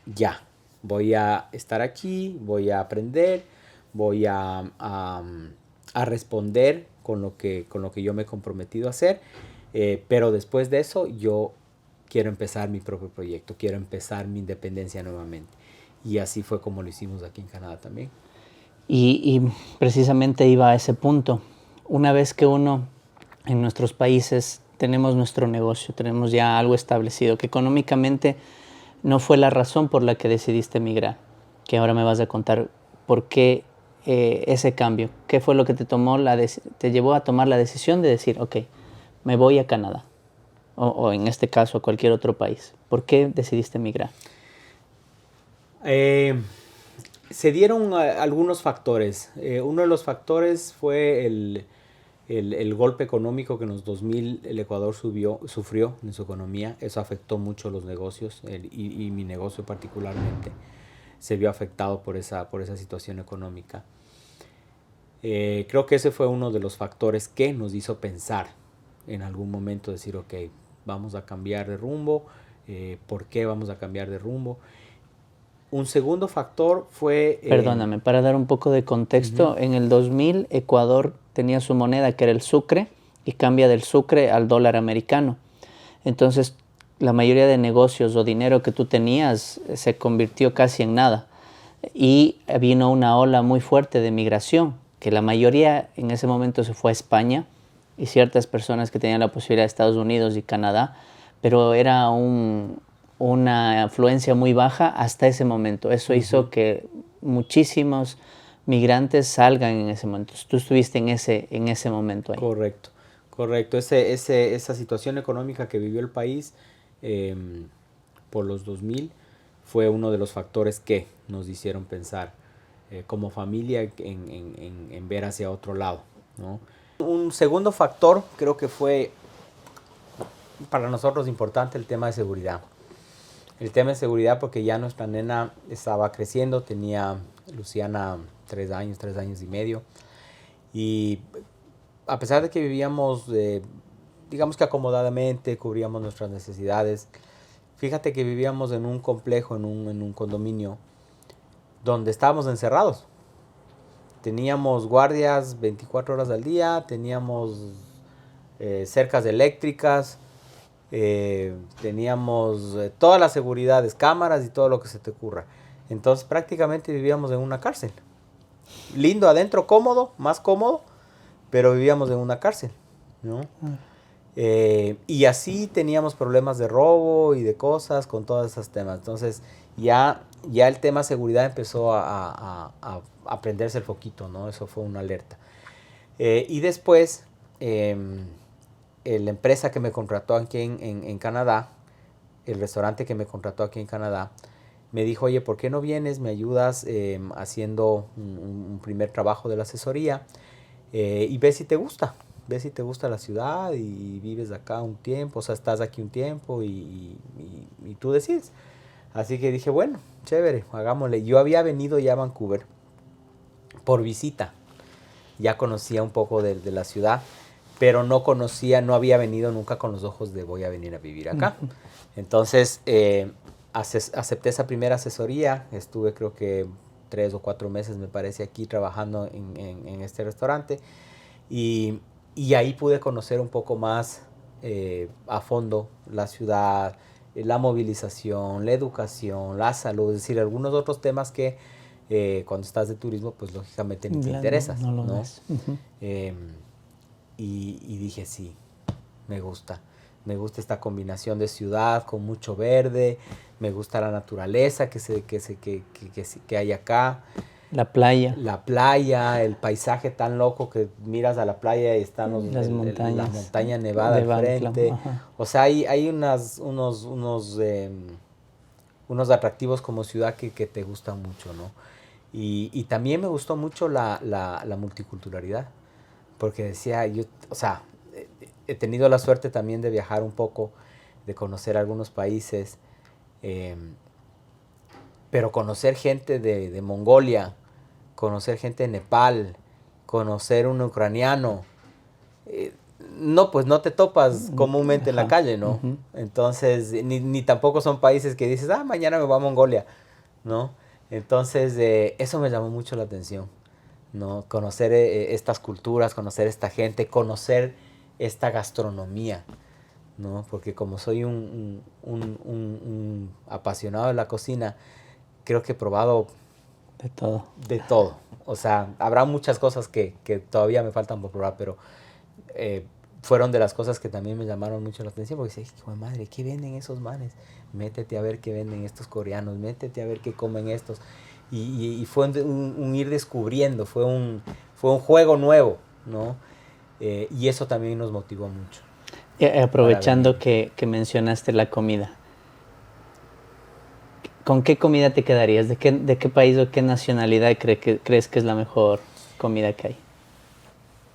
ya, voy a estar aquí, voy a aprender, voy a responder con lo que yo me he comprometido a hacer, pero después de eso yo quiero empezar mi propio proyecto, quiero empezar mi independencia nuevamente. Y así fue como lo hicimos aquí en Canadá también. Y precisamente iba a ese punto. Una vez que uno en nuestros países tenemos nuestro negocio, tenemos ya algo establecido, que económicamente no fue la razón por la que decidiste emigrar, que ahora me vas a contar por qué ese cambio, qué fue lo que te llevó a tomar la decisión de decir, ok, me voy a Canadá, o en este caso a cualquier otro país. ¿Por qué decidiste emigrar? Se dieron algunos factores. Uno de los factores fue el golpe económico que en los 2000 el Ecuador sufrió en su economía. Eso afectó mucho los negocios y mi negocio particularmente se vio afectado por esa situación económica. Creo que ese fue uno de los factores que nos hizo pensar en algún momento, decir, ok, vamos a cambiar de rumbo. ¿Por qué vamos a cambiar de rumbo? Un segundo factor fue... Perdóname, para dar un poco de contexto, en el 2000 Ecuador tenía su moneda que era el sucre y cambia del sucre al dólar americano. Entonces, la mayoría de negocios o dinero que tú tenías se convirtió casi en nada. Y vino una ola muy fuerte de migración, que la mayoría en ese momento se fue a España y ciertas personas que tenían la posibilidad de Estados Unidos y Canadá, pero era una afluencia muy baja hasta ese momento. Eso hizo que muchísimos migrantes salgan en ese momento. Tú estuviste en ese momento ahí. Correcto, correcto. Esa situación económica que vivió el país por los 2000 fue uno de los factores que nos hicieron pensar como familia en ver hacia otro lado, ¿no? Un segundo factor creo que fue para nosotros importante el tema de seguridad. El tema de seguridad porque ya nuestra nena estaba creciendo, tenía Luciana 3 años y medio. Y a pesar de que vivíamos, digamos que acomodadamente, cubríamos nuestras necesidades, fíjate que vivíamos en un complejo, en un condominio, donde estábamos encerrados. Teníamos guardias 24 horas al día, teníamos cercas eléctricas, teníamos todas las seguridades, cámaras y todo lo que se te ocurra. Entonces prácticamente vivíamos en una cárcel. Lindo adentro, cómodo, más cómodo, pero vivíamos en una cárcel, ¿no? Y así teníamos problemas de robo y de cosas con todos esos temas. Entonces ya el tema seguridad empezó a prenderse el foquito, ¿no? Eso fue una alerta. Y después, la empresa que me contrató aquí en Canadá, el restaurante que me contrató aquí en Canadá, me dijo, oye, ¿por qué no vienes? Me ayudas haciendo un primer trabajo de la asesoría y ve si te gusta. Ve si te gusta la ciudad y vives acá un tiempo, o sea, estás aquí un tiempo y tú decides. Así que dije, bueno, chévere, hagámosle. Yo había venido ya a Vancouver por visita. Ya conocía un poco de la ciudad, pero no había venido nunca con los ojos de voy a venir a vivir acá. Entonces, acepté esa primera asesoría. Estuve creo que 3 o 4 meses, me parece, aquí trabajando en este restaurante. Y ahí pude conocer un poco más a fondo la ciudad, la movilización, la educación, la salud, es decir, algunos otros temas que cuando estás de turismo, pues lógicamente ni te interesas, no lo ¿no? ves. Y dije, sí, me gusta esta combinación de ciudad con mucho verde, me gusta la naturaleza que hay acá. La playa. La playa, el paisaje tan loco que miras a la playa y están las montañas, la montaña nevada al frente. O sea, hay unos atractivos como ciudad que te gustan mucho, ¿no? Y también me gustó mucho la multiculturalidad, porque decía, o sea, he tenido la suerte también de viajar un poco, de conocer algunos países, pero conocer gente de Mongolia, conocer gente de Nepal, conocer un ucraniano, no, pues no te topas comúnmente en la calle, ¿no? Entonces, ni tampoco son países que dices, mañana me voy a Mongolia, ¿no? Entonces, eso me llamó mucho la atención, ¿no? Conocer estas culturas, conocer esta gente, conocer esta gastronomía, ¿no? Porque como soy un apasionado de la cocina, creo que he probado de todo. De todo. O sea, habrá muchas cosas que todavía me faltan por probar, pero fueron de las cosas que también me llamaron mucho la atención, porque dije, madre, ¿qué venden esos manes? Métete a ver qué venden estos coreanos, métete a ver qué comen estos. Y fue un ir descubriendo, fue un juego nuevo, ¿no? Y eso también nos motivó mucho. Aprovechando que mencionaste la comida, ¿con qué comida te quedarías? ¿De qué país o qué nacionalidad crees que es la mejor comida que hay?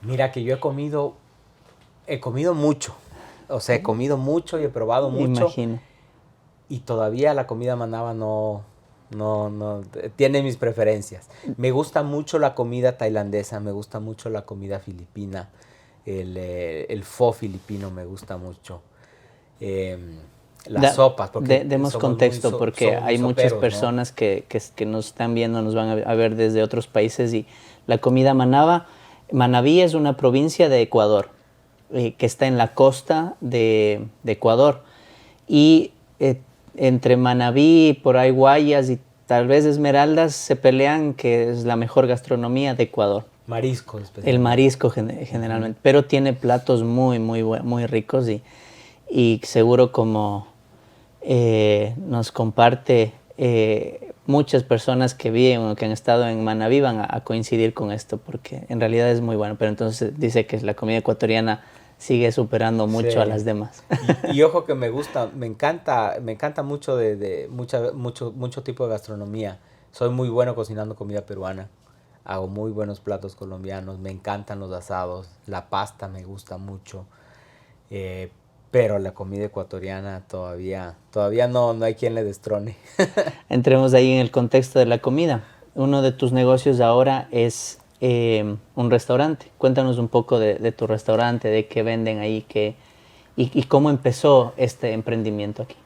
Mira que yo he comido mucho. O sea, he comido mucho y he probado mucho. Imagino. Y todavía la comida manaba no tiene mis preferencias. Me gusta mucho la comida tailandesa, me gusta mucho la comida filipina. El pho filipino me gusta mucho. Las sopas. Demos contexto porque hay muchas personas, ¿no?, que nos están viendo, nos van a ver desde otros países, y la comida manabí es una provincia de Ecuador. que está en la costa de Ecuador. Y entre Manabí, por ahí Guayas y tal vez Esmeraldas se pelean que es la mejor gastronomía de Ecuador. Marisco, especialmente. El marisco generalmente, pero tiene platos muy ricos y seguro como nos comparte muchas personas que viven o que han estado en Manabí van a coincidir con esto porque en realidad es muy bueno, pero entonces dice que la comida ecuatoriana sigue superando mucho a las demás. Y ojo que me gusta, me encanta mucho mucho tipo de gastronomía. Soy muy bueno cocinando comida peruana. Hago muy buenos platos colombianos, me encantan los asados, la pasta me gusta mucho, pero la comida ecuatoriana todavía no hay quien le destrone. Entremos ahí en el contexto de la comida. Uno de tus negocios ahora es un restaurante. Cuéntanos un poco de tu restaurante, de qué venden ahí y cómo empezó este emprendimiento aquí.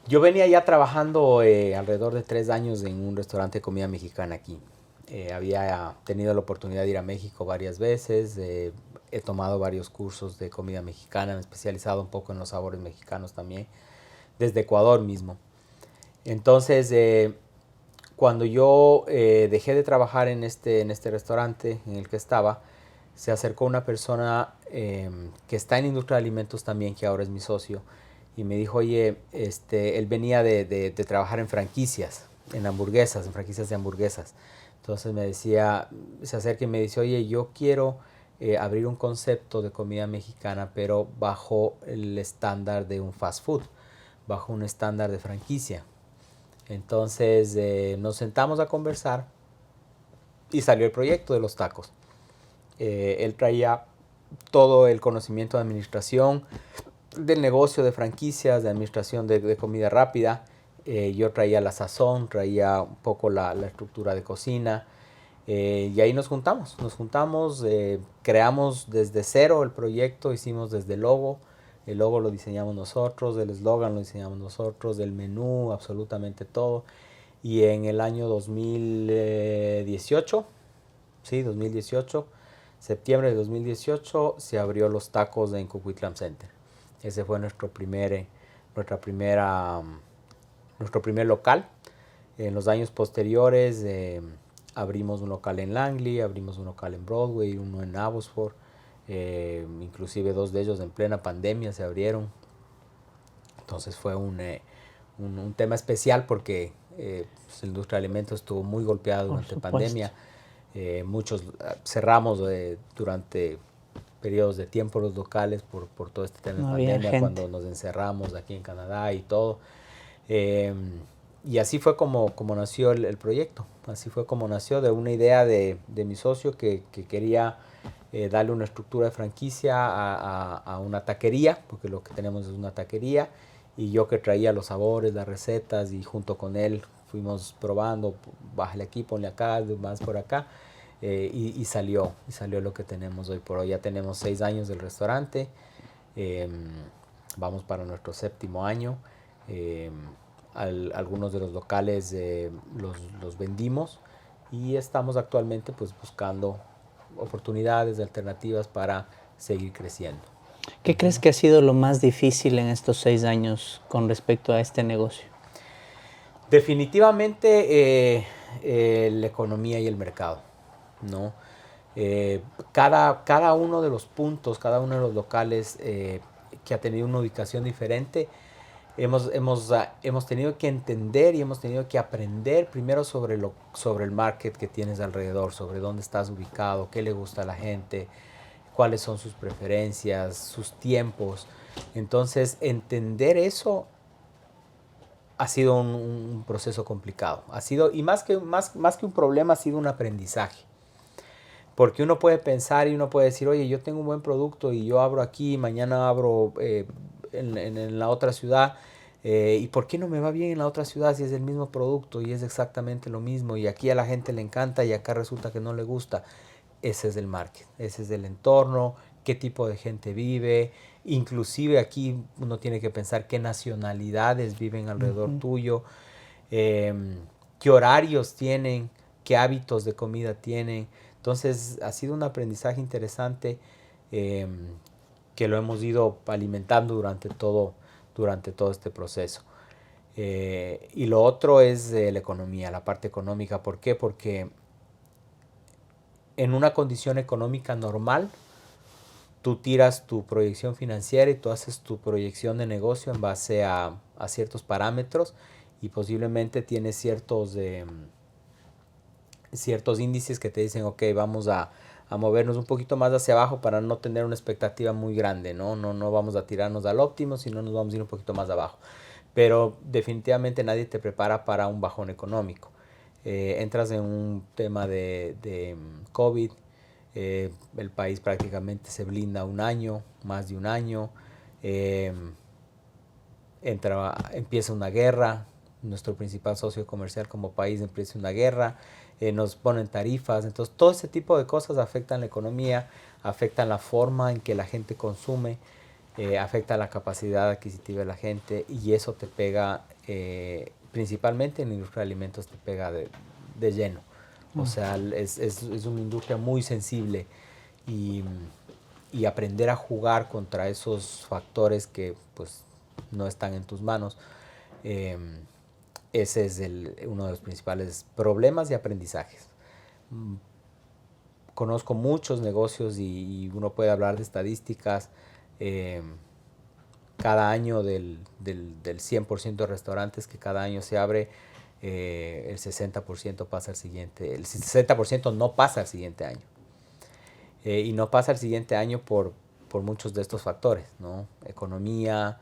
Yo venía ya trabajando alrededor de 3 años en un restaurante de comida mexicana aquí. Había tenido la oportunidad de ir a México varias veces, he tomado varios cursos de comida mexicana, me he especializado un poco en los sabores mexicanos también, desde Ecuador mismo. Entonces, cuando yo dejé de trabajar en este restaurante en el que estaba, se acercó una persona que está en industria de alimentos también, que ahora es mi socio, y me dijo, oye, él venía de trabajar en franquicias, en hamburguesas, en franquicias de hamburguesas. Entonces me decía, se acerca y me dice, oye, yo quiero abrir un concepto de comida mexicana, pero bajo el estándar de un fast food, bajo un estándar de franquicia. Entonces nos sentamos a conversar y salió el proyecto de los tacos. Él traía todo el conocimiento de administración, del negocio de franquicias, de administración de comida rápida. Yo traía la sazón, traía un poco la estructura de cocina. Y ahí nos juntamos, creamos desde cero el proyecto, hicimos desde el logo lo diseñamos nosotros, el eslogan lo diseñamos nosotros, el menú, absolutamente todo. Y en el año 2018, sí, 2018, septiembre de 2018, se abrió los tacos en Cucuitlán Center. Ese fue nuestro primer local. En los años posteriores abrimos un local en Langley, abrimos un local en Broadway, uno en Abbotsford, inclusive 2 de ellos en plena pandemia se abrieron. Entonces fue un tema especial porque la industria de alimentos estuvo muy golpeada durante pandemia. Muchos cerramos durante periodos de tiempo los locales por todo este tema de pandemia, cuando nos encerramos aquí en Canadá y todo. Y así fue como nació el proyecto. Así fue como nació de una idea de mi socio que quería darle una estructura de franquicia a una taquería, porque lo que tenemos es una taquería, y yo que traía los sabores, las recetas, y junto con él fuimos probando, bájale aquí, ponle acá, más por acá, y salió lo que tenemos hoy por hoy. Ya tenemos 6 años del restaurante, vamos para nuestro 7º año. Algunos de los locales los vendimos y estamos actualmente pues buscando oportunidades, alternativas para seguir creciendo. ¿Qué crees que ha sido lo más difícil en estos 6 años con respecto a este negocio? Definitivamente la economía y el mercado, ¿no? Cada uno de los puntos, cada uno de los locales que ha tenido una ubicación diferente, hemos tenido que entender y hemos tenido que aprender primero sobre el market que tienes alrededor, sobre dónde estás ubicado, qué le gusta a la gente, cuáles son sus preferencias, sus tiempos. Entonces, entender eso ha sido un proceso complicado. Y más que un problema, ha sido un aprendizaje. Porque uno puede pensar y uno puede decir, oye, yo tengo un buen producto y yo abro aquí, mañana abro en la otra ciudad, ¿y por qué no me va bien en la otra ciudad si es el mismo producto y es exactamente lo mismo y aquí a la gente le encanta y acá resulta que no le gusta? Ese es el market, ese es el entorno, qué tipo de gente vive, inclusive aquí uno tiene que pensar qué nacionalidades viven alrededor tuyo, qué horarios tienen, qué hábitos de comida tienen. Entonces ha sido un aprendizaje interesante. que lo hemos ido alimentando durante todo este proceso. Y lo otro es la economía, la parte económica. ¿Por qué? Porque en una condición económica normal, tú tiras tu proyección financiera y tú haces tu proyección de negocio en base a ciertos parámetros y posiblemente tienes ciertos índices que te dicen, ok, vamos a movernos un poquito más hacia abajo para no tener una expectativa muy grande, ¿no? No vamos a tirarnos al óptimo, sino nos vamos a ir un poquito más abajo. Pero definitivamente nadie te prepara para un bajón económico. Entras en un tema de COVID, el país prácticamente se blinda un año, más de un año, empieza una guerra, nuestro principal socio comercial como país empieza una guerra, nos ponen tarifas, entonces todo ese tipo de cosas afectan la economía, afectan la forma en que la gente consume, afecta la capacidad adquisitiva de la gente y eso te pega, principalmente en la industria de alimentos te pega de lleno. O sea, es una industria muy sensible y aprender a jugar contra esos factores que pues no están en tus manos, ese es uno de los principales problemas y aprendizajes. Conozco muchos negocios y uno puede hablar de estadísticas. Cada año del 100% de restaurantes que cada año se abre, el 60% pasa al siguiente, el 60% no pasa al siguiente año. Y no pasa al siguiente año por muchos de estos factores, ¿no? Economía,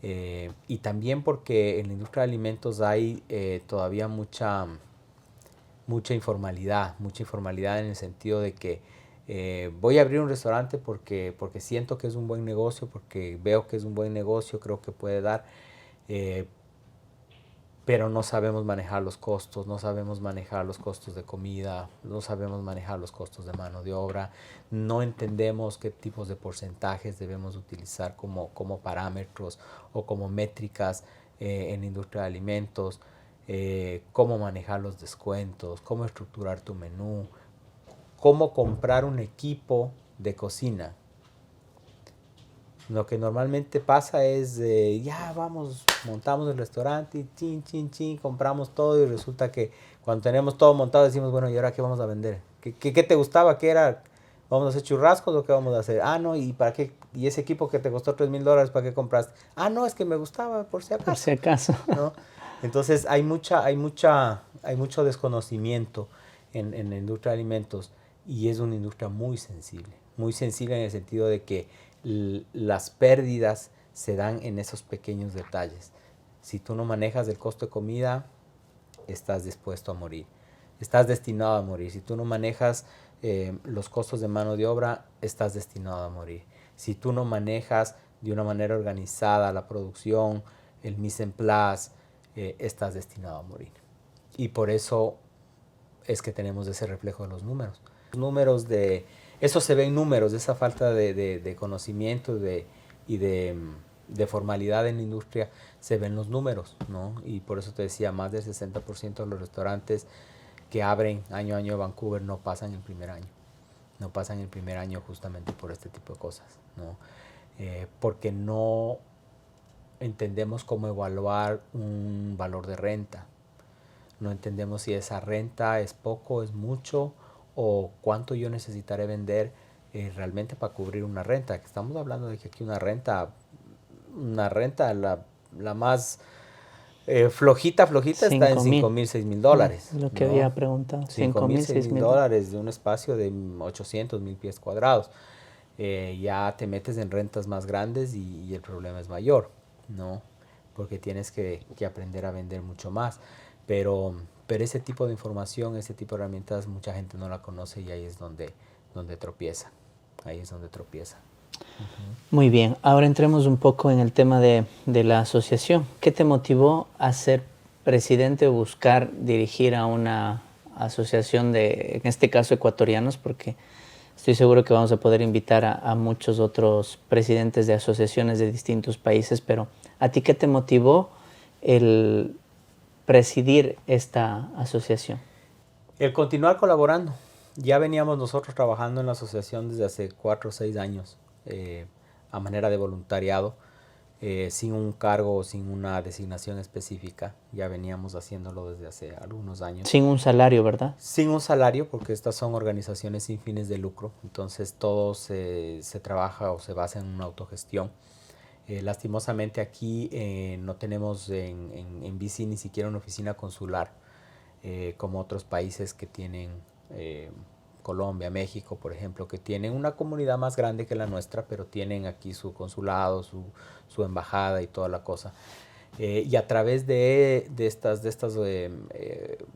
y también porque en la industria de alimentos hay todavía mucha informalidad en el sentido de que voy a abrir un restaurante porque siento que es un buen negocio, porque veo que es un buen negocio, creo que puede dar, pero no sabemos manejar los costos, no sabemos manejar los costos de comida, no sabemos manejar los costos de mano de obra, no entendemos qué tipos de porcentajes debemos utilizar como parámetros o como métricas en la industria de alimentos, cómo manejar los descuentos, cómo estructurar tu menú, cómo comprar un equipo de cocina. Lo que normalmente pasa es, ya vamos, montamos el restaurante y chin, compramos todo y resulta que cuando tenemos todo montado decimos, bueno, ¿y ahora qué vamos a vender? ¿Qué te gustaba? ¿Qué era? ¿Vamos a hacer churrascos o qué vamos a hacer? Ah, no, ¿y para qué? ¿Y ese equipo que te costó $3,000, para qué compraste? Ah, no, es que me gustaba por si acaso. Por si acaso. ¿No? Entonces hay mucho desconocimiento en la industria de alimentos y es una industria muy sensible en el sentido de que las pérdidas se dan en esos pequeños detalles. Si tú no manejas el costo de comida, estás dispuesto a morir. Estás destinado a morir. Si tú no manejas los costos de mano de obra, estás destinado a morir. Si tú no manejas de una manera organizada la producción, el mise en place, estás destinado a morir. Y por eso es que tenemos ese reflejo de los números. Los números eso se ve en números, esa falta de conocimiento y de formalidad en la industria se ven los números, ¿no? Y por eso te decía, más del 60% de los restaurantes que abren año a año en Vancouver no pasan el primer año. No pasan el primer año justamente por este tipo de cosas, ¿no? Porque no entendemos cómo evaluar un valor de renta. No entendemos si esa renta es poco, es mucho, o cuánto yo necesitaré vender realmente para cubrir una renta. Estamos hablando de que aquí una renta la más flojita está en $5,000, $6,000. Lo que había preguntado. $5,000, $6,000 de un espacio de 800, 1,000 pies cuadrados. Ya te metes en rentas más grandes y el problema es mayor, ¿no? Porque tienes que aprender a vender mucho más. Pero ese tipo de información, ese tipo de herramientas, mucha gente no la conoce y ahí es donde tropieza. Ahí es donde tropieza. Muy bien, ahora entremos un poco en el tema de la asociación. ¿Qué te motivó a ser presidente o buscar dirigir a una asociación en este caso, ecuatorianos? Porque estoy seguro que vamos a poder invitar a muchos otros presidentes de asociaciones de distintos países, pero ¿a ti qué te motivó el presidir esta asociación? El continuar colaborando Ya veníamos nosotros trabajando en la asociación desde hace 4 o 6 años, a manera de voluntariado, sin un cargo o sin una designación específica. Ya veníamos haciéndolo desde hace algunos años. Sin un salario, ¿verdad? Sin un salario, porque estas son organizaciones sin fines de lucro, entonces todo se trabaja o se basa en una autogestión. Lastimosamente aquí no tenemos en BC ni siquiera una oficina consular, como otros países que tienen, Colombia, México, por ejemplo, que tienen una comunidad más grande que la nuestra, pero tienen aquí su consulado, su embajada y toda la cosa. Y a través de estas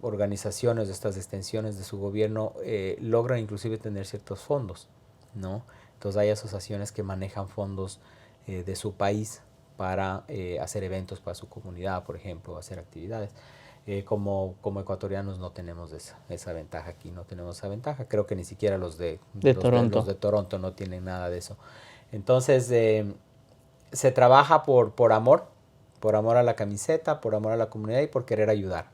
organizaciones, de estas extensiones de su gobierno, logran inclusive tener ciertos fondos, ¿no? Entonces hay asociaciones que manejan fondos de su país para hacer eventos para su comunidad, por ejemplo, hacer actividades. Como ecuatorianos no tenemos esa ventaja aquí, no tenemos esa ventaja. Creo que ni siquiera los de Toronto no tienen nada de eso. Entonces, se trabaja por amor a la camiseta, por amor a la comunidad y por querer ayudar.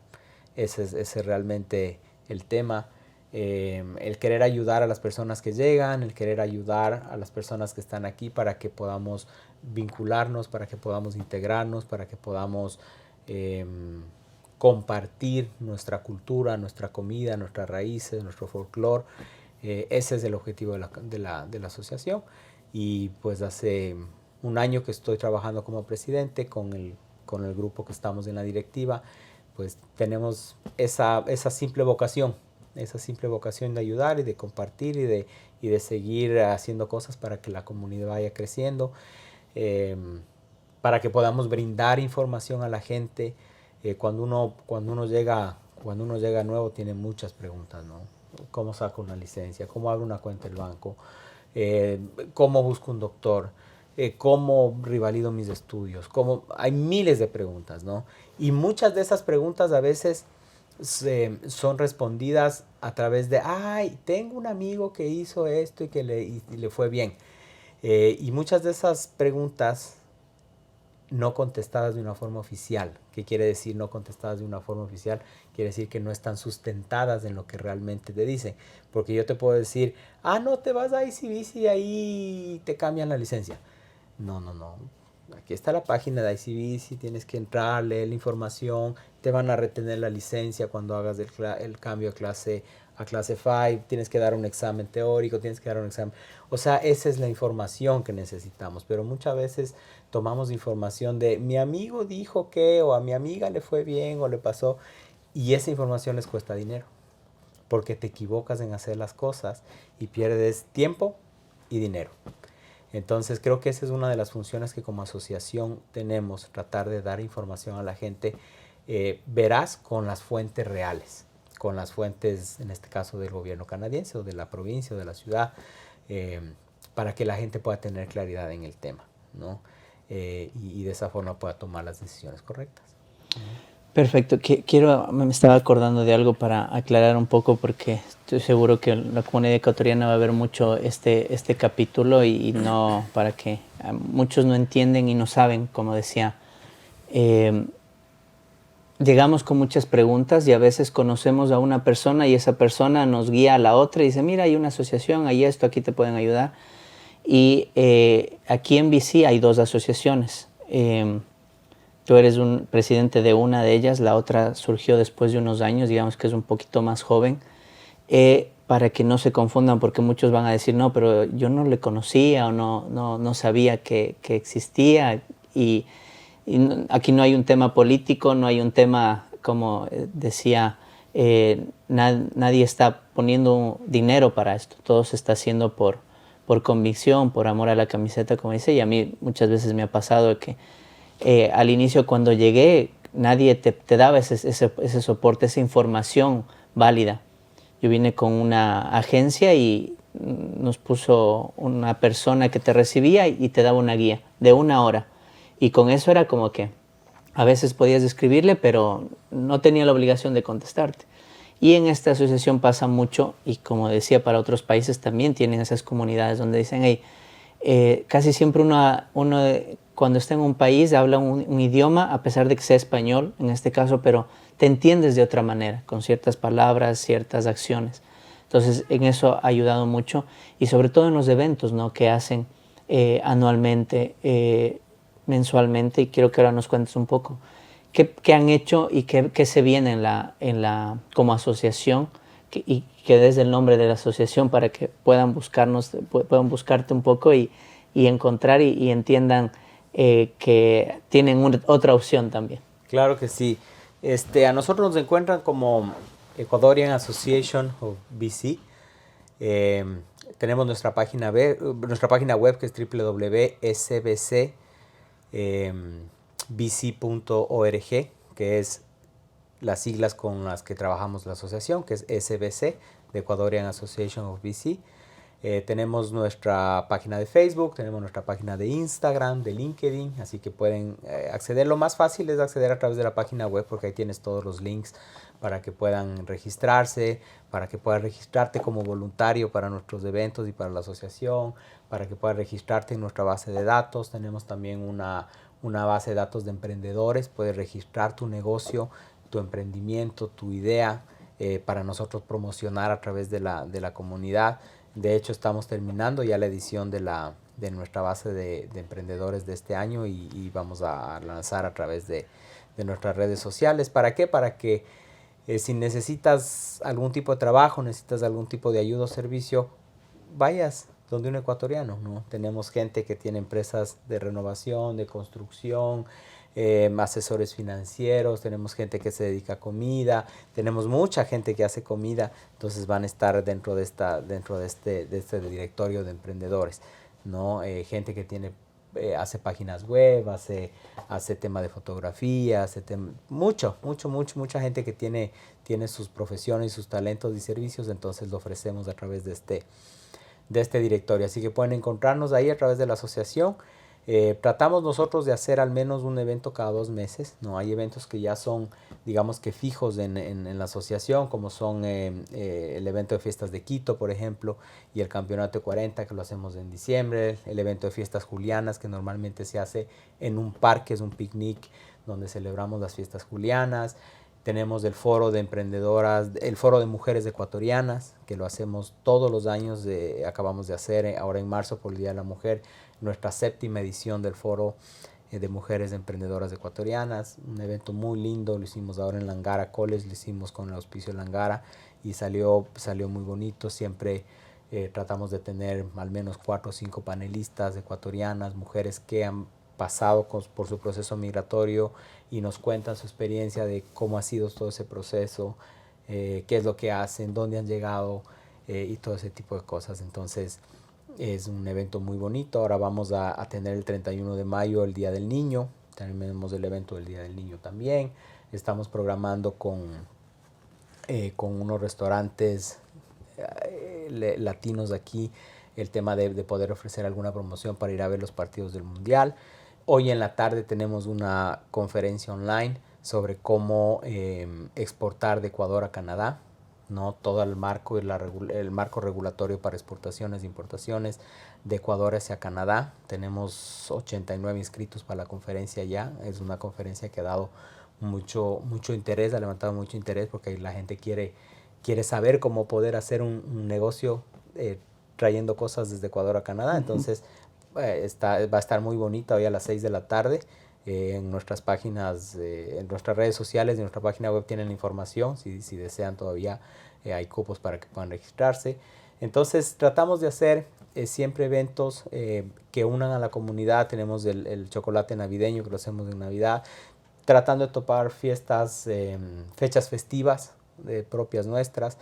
Ese es realmente el tema. El querer ayudar a las personas que llegan, el querer ayudar a las personas que están aquí para que podamos vincularnos, para que podamos integrarnos, para que podamos compartir nuestra cultura, nuestra comida, nuestras raíces, nuestro folclore. Ese es el objetivo de la asociación. Y pues hace un año que estoy trabajando como presidente con el grupo que estamos en la directiva, pues tenemos esa simple vocación de ayudar y de compartir y de seguir haciendo cosas para que la comunidad vaya creciendo, para que podamos brindar información a la gente. Cuando uno llega nuevo tiene muchas preguntas, ¿no? ¿Cómo saco una licencia? ¿Cómo abro una cuenta del banco? ¿Cómo busco un doctor? ¿Cómo rivalido mis estudios? Hay miles de preguntas, ¿no? Y muchas de esas preguntas a veces son respondidas a través de, ay, tengo un amigo que hizo esto y le fue bien. Y muchas de esas preguntas no contestadas de una forma oficial. ¿Qué quiere decir no contestadas de una forma oficial? Quiere decir que no están sustentadas en lo que realmente te dicen. Porque yo te puedo decir, no, te vas a ICBC y ahí te cambian la licencia. No. Aquí está la página de ICBC, tienes que entrar, leer la información, te van a retener la licencia cuando hagas el cambio a clase 5, tienes que dar un examen teórico, tienes que dar un examen. O sea, esa es la información que necesitamos, pero muchas veces tomamos información de mi amigo dijo que, o a mi amiga le fue bien, o le pasó, y esa información les cuesta dinero, porque te equivocas en hacer las cosas y pierdes tiempo y dinero. Entonces creo que esa es una de las funciones que como asociación tenemos, tratar de dar información a la gente veraz, con las fuentes reales, con las fuentes, en este caso del gobierno canadiense o de la provincia o de la ciudad, para que la gente pueda tener claridad en el tema, ¿no? Y de esa forma pueda tomar las decisiones correctas. Perfecto. Me estaba acordando de algo para aclarar un poco, porque estoy seguro que la comunidad ecuatoriana va a ver mucho este capítulo y no, para que muchos no entienden y no saben, como decía. Llegamos con muchas preguntas y a veces conocemos a una persona y esa persona nos guía a la otra y dice, mira, hay una asociación, hay esto, aquí te pueden ayudar. Y aquí en BC hay 2 asociaciones. Tú eres un presidente de una de ellas, la otra surgió después de unos años, digamos que es un poquito más joven, para que no se confundan, porque muchos van a decir, no, pero yo no le conocía o no sabía que existía. Y aquí no hay un tema político, no hay un tema, como decía, nadie está poniendo dinero para esto, todo se está haciendo por convicción, por amor a la camiseta, como dice, y a mí muchas veces me ha pasado que al inicio, cuando llegué, nadie te daba ese soporte, esa información válida. Yo vine con una agencia y nos puso una persona que te recibía y te daba una guía de 1 hora. Y con eso era como que a veces podías escribirle, pero no tenía la obligación de contestarte. Y en esta asociación pasa mucho, y como decía, para otros países también tienen esas comunidades donde dicen, hey, casi siempre uno cuando está en un país habla un idioma, a pesar de que sea español en este caso, pero te entiendes de otra manera, con ciertas palabras, ciertas acciones. Entonces, en eso ha ayudado mucho y sobre todo en los eventos, ¿no?, que hacen anualmente, mensualmente, y quiero que ahora nos cuentes un poco qué han hecho y qué se viene como asociación, y que des el nombre de la asociación para que puedan buscarte un poco y encontrar y entiendan que tienen otra opción también. Claro que sí. A nosotros nos encuentran como Ecuadorian Association of BC. Tenemos nuestra página web que es www.sbcbc.org, que es las siglas con las que trabajamos la asociación, que es SBC, de Ecuadorian Association of BC. Tenemos nuestra página de Facebook, tenemos nuestra página de Instagram, de LinkedIn, así que pueden acceder. Lo más fácil es acceder a través de la página web, porque ahí tienes todos los links para que puedan registrarse, para que puedas registrarte como voluntario para nuestros eventos y para la asociación, para que puedas registrarte en nuestra base de datos. Tenemos también una base de datos de emprendedores. Puedes registrar tu negocio, tu emprendimiento, tu idea, para nosotros promocionar a través de la comunidad. De hecho, estamos terminando ya la edición de nuestra base de emprendedores de este año, y vamos a lanzar a través de nuestras redes sociales. ¿Para qué? Para que si necesitas algún tipo de trabajo, necesitas algún tipo de ayuda o servicio, vayas donde un ecuatoriano, ¿no? Tenemos gente que tiene empresas de renovación, de construcción, asesores financieros, tenemos gente que se dedica a comida, tenemos mucha gente que hace comida, entonces van a estar dentro de este directorio de emprendedores, ¿no? Gente que hace páginas web, hace tema de fotografía, mucha gente que tiene sus profesiones, sus talentos y servicios, entonces lo ofrecemos a través de este directorio. Así que pueden encontrarnos ahí a través de la asociación. Tratamos nosotros de hacer al menos un evento cada 2 meses, ¿no? Hay eventos que ya son, digamos que fijos en la asociación, como son el evento de fiestas de Quito, por ejemplo, y el campeonato de 40, que lo hacemos en diciembre, el evento de fiestas julianas, que normalmente se hace en un parque, es un picnic donde celebramos las fiestas julianas. Tenemos el foro de emprendedoras, el foro de mujeres ecuatorianas, que lo hacemos todos los años. Acabamos de hacer ahora en marzo, por el Día de la Mujer, nuestra 7ª edición del foro de mujeres emprendedoras ecuatorianas. Un evento muy lindo, lo hicimos ahora en Langara College, lo hicimos con el auspicio de Langara, y salió muy bonito. Siempre tratamos de tener al menos 4 o 5 panelistas ecuatorianas, mujeres que han pasado por su proceso migratorio y nos cuentan su experiencia de cómo ha sido todo ese proceso, qué es lo que hacen, dónde han llegado, y todo ese tipo de cosas. Entonces es un evento muy bonito. Ahora vamos a tener el 31 de mayo el Día del Niño, tenemos el evento del Día del Niño también. Estamos programando con unos restaurantes latinos aquí el tema de poder ofrecer alguna promoción para ir a ver los partidos del Mundial. Hoy en la tarde tenemos una conferencia online sobre cómo exportar de Ecuador a Canadá, ¿no? Todo el marco regulatorio para exportaciones e importaciones de Ecuador hacia Canadá. Tenemos 89 inscritos para la conferencia ya. Es una conferencia que ha dado mucho interés, ha levantado mucho interés, porque la gente quiere saber cómo poder hacer un negocio trayendo cosas desde Ecuador a Canadá. Entonces va a estar muy bonita hoy a las 6 de la tarde. En nuestras páginas, en nuestras redes sociales y en nuestra página web tienen la información. Si desean, todavía hay cupos para que puedan registrarse. Entonces tratamos de hacer siempre eventos que unan a la comunidad. Tenemos el chocolate navideño, que lo hacemos en Navidad, tratando de topar fechas festivas propias nuestras,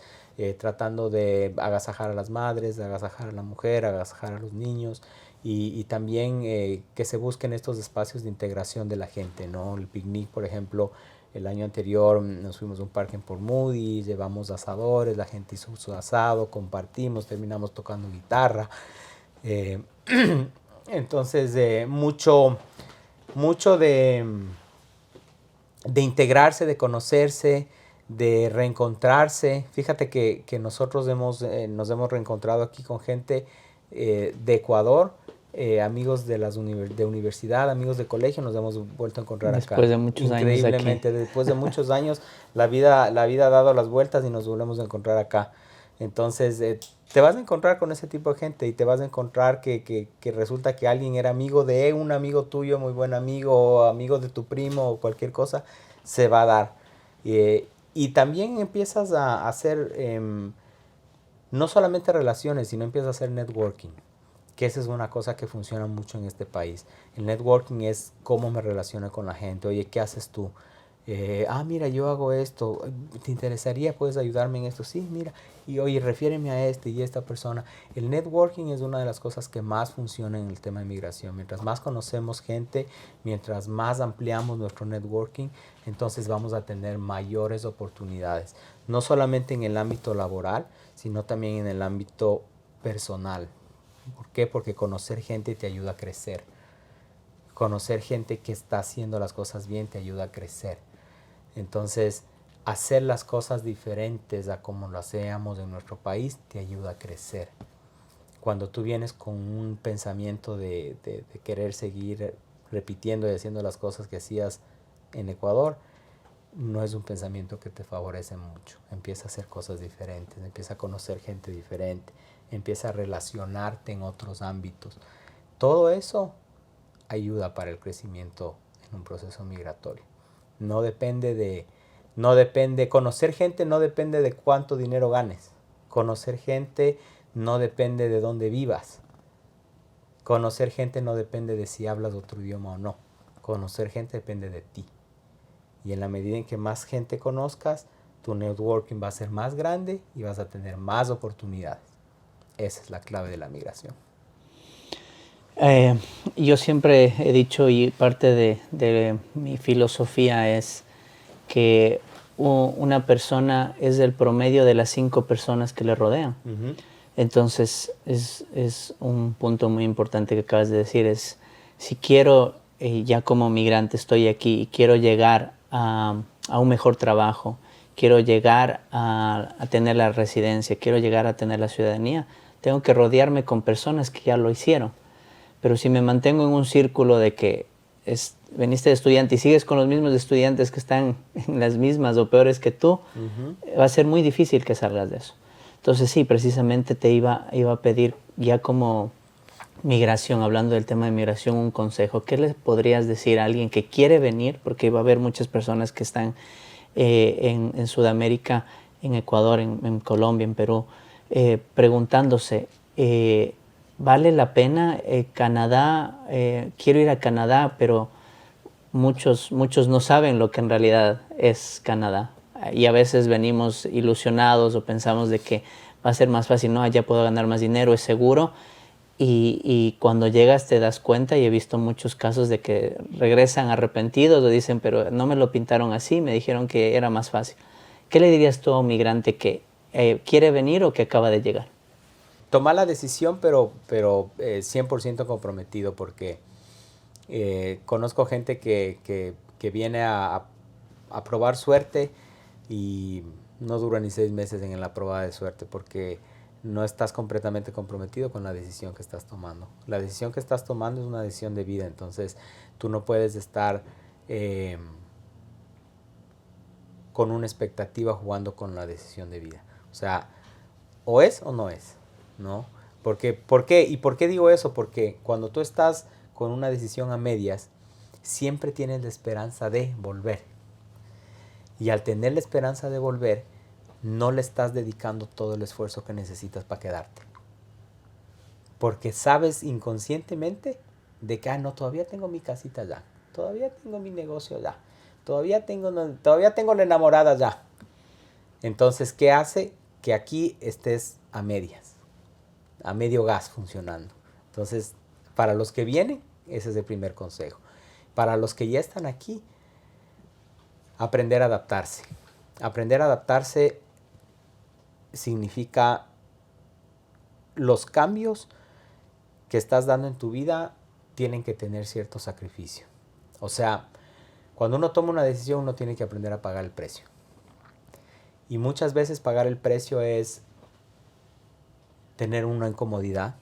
tratando de agasajar a las madres, de agasajar a la mujer, agasajar a los niños, y también que se busquen estos espacios de integración de la gente, ¿no? El picnic, por ejemplo, el año anterior nos fuimos a un parque en Port Moody, llevamos asadores, la gente hizo su asado, compartimos, terminamos tocando guitarra. Entonces, mucho de integrarse, de conocerse, de reencontrarse. Fíjate que nosotros nos hemos reencontrado aquí con gente de Ecuador, amigos de universidad, amigos de colegio, nos hemos vuelto a encontrar acá. Después de muchos años aquí. Increíblemente, después de muchos años, la vida ha dado las vueltas y nos volvemos a encontrar acá. Entonces, te vas a encontrar con ese tipo de gente y te vas a encontrar que resulta que alguien era amigo de un amigo tuyo, muy buen amigo, o amigo de tu primo o cualquier cosa, se va a dar. Y también empiezas a hacer no solamente relaciones, sino empiezas a hacer networking, que esa es una cosa que funciona mucho en este país. El networking es cómo me relaciono con la gente. Oye, ¿qué haces tú? Mira, yo hago esto. ¿Te interesaría? ¿Puedes ayudarme en esto? Sí, mira. Y oye, refiéreme a este y a esta persona. El networking es una de las cosas que más funciona en el tema de migración. Mientras más conocemos gente, mientras más ampliamos nuestro networking, entonces vamos a tener mayores oportunidades. No solamente en el ámbito laboral, sino también en el ámbito personal. ¿Por qué? Porque conocer gente te ayuda a crecer. Conocer gente que está haciendo las cosas bien te ayuda a crecer. Entonces, hacer las cosas diferentes a como lo hacíamos en nuestro país te ayuda a crecer. Cuando tú vienes con un pensamiento de querer seguir repitiendo y haciendo las cosas que hacías en Ecuador, no es un pensamiento que te favorece mucho. Empieza a hacer cosas diferentes, empieza a conocer gente diferente, empieza a relacionarte en otros ámbitos. Todo eso ayuda para el crecimiento en un proceso migratorio. No depende de, conocer gente no depende de cuánto dinero ganes. Conocer gente no depende de dónde vivas. Conocer gente no depende de si hablas otro idioma o no. Conocer gente depende de ti. Y en la medida en que más gente conozcas, tu networking va a ser más grande y vas a tener más oportunidades. Esa es la clave de la migración. Yo siempre he dicho, y parte de mi filosofía es que una persona es el promedio de las 5 personas que le rodean. Entonces, es un punto muy importante que acabas de decir, es si quiero, ya como migrante estoy aquí y quiero llegar a un mejor trabajo, quiero llegar a tener la residencia, quiero llegar a tener la ciudadanía, tengo que rodearme con personas que ya lo hicieron. Pero si me mantengo en un círculo de que veniste de estudiante y sigues con los mismos estudiantes que están en las mismas o peores que tú, va a ser muy difícil que salgas de eso. Entonces sí, precisamente te iba a pedir ya como migración, hablando del tema de migración, un consejo. ¿Qué le podrías decir a alguien que quiere venir? Porque va a haber muchas personas que están en Sudamérica, en Ecuador, en Colombia, en Perú, preguntándose, ¿vale la pena Canadá? Quiero ir a Canadá, pero muchos no saben lo que en realidad es Canadá. Y a veces venimos ilusionados o pensamos de que va a ser más fácil, no, allá puedo ganar más dinero, es seguro. Y cuando llegas te das cuenta, y he visto muchos casos de que regresan arrepentidos o dicen, pero no me lo pintaron así, me dijeron que era más fácil. ¿Qué le dirías tú a un migrante que quiere venir o que acaba de llegar? Tomar la decisión, pero 100% comprometido, porque conozco gente que viene a probar suerte y no dura ni 6 meses en la prueba de suerte, porque no estás completamente comprometido con la decisión que estás tomando. La decisión que estás tomando es una decisión de vida, entonces tú no puedes estar con una expectativa jugando con la decisión de vida. O sea, o es o no es, ¿no? ¿Por qué? ¿Y por qué digo eso? Porque cuando tú estás con una decisión a medias, siempre tienes la esperanza de volver. Y al tener la esperanza de volver, no le estás dedicando todo el esfuerzo que necesitas para quedarte. Porque sabes inconscientemente de que, no, todavía tengo mi casita allá, todavía tengo mi negocio allá, todavía tengo la enamorada allá. Entonces, ¿qué hace? Que aquí estés a medias, a medio gas funcionando. Entonces, para los que vienen, ese es el primer consejo. Para los que ya están aquí, aprender a adaptarse. Aprender a adaptarse significa los cambios que estás dando en tu vida tienen que tener cierto sacrificio. O sea, cuando uno toma una decisión, uno tiene que aprender a pagar el precio. Y muchas veces pagar el precio es tener una incomodidad,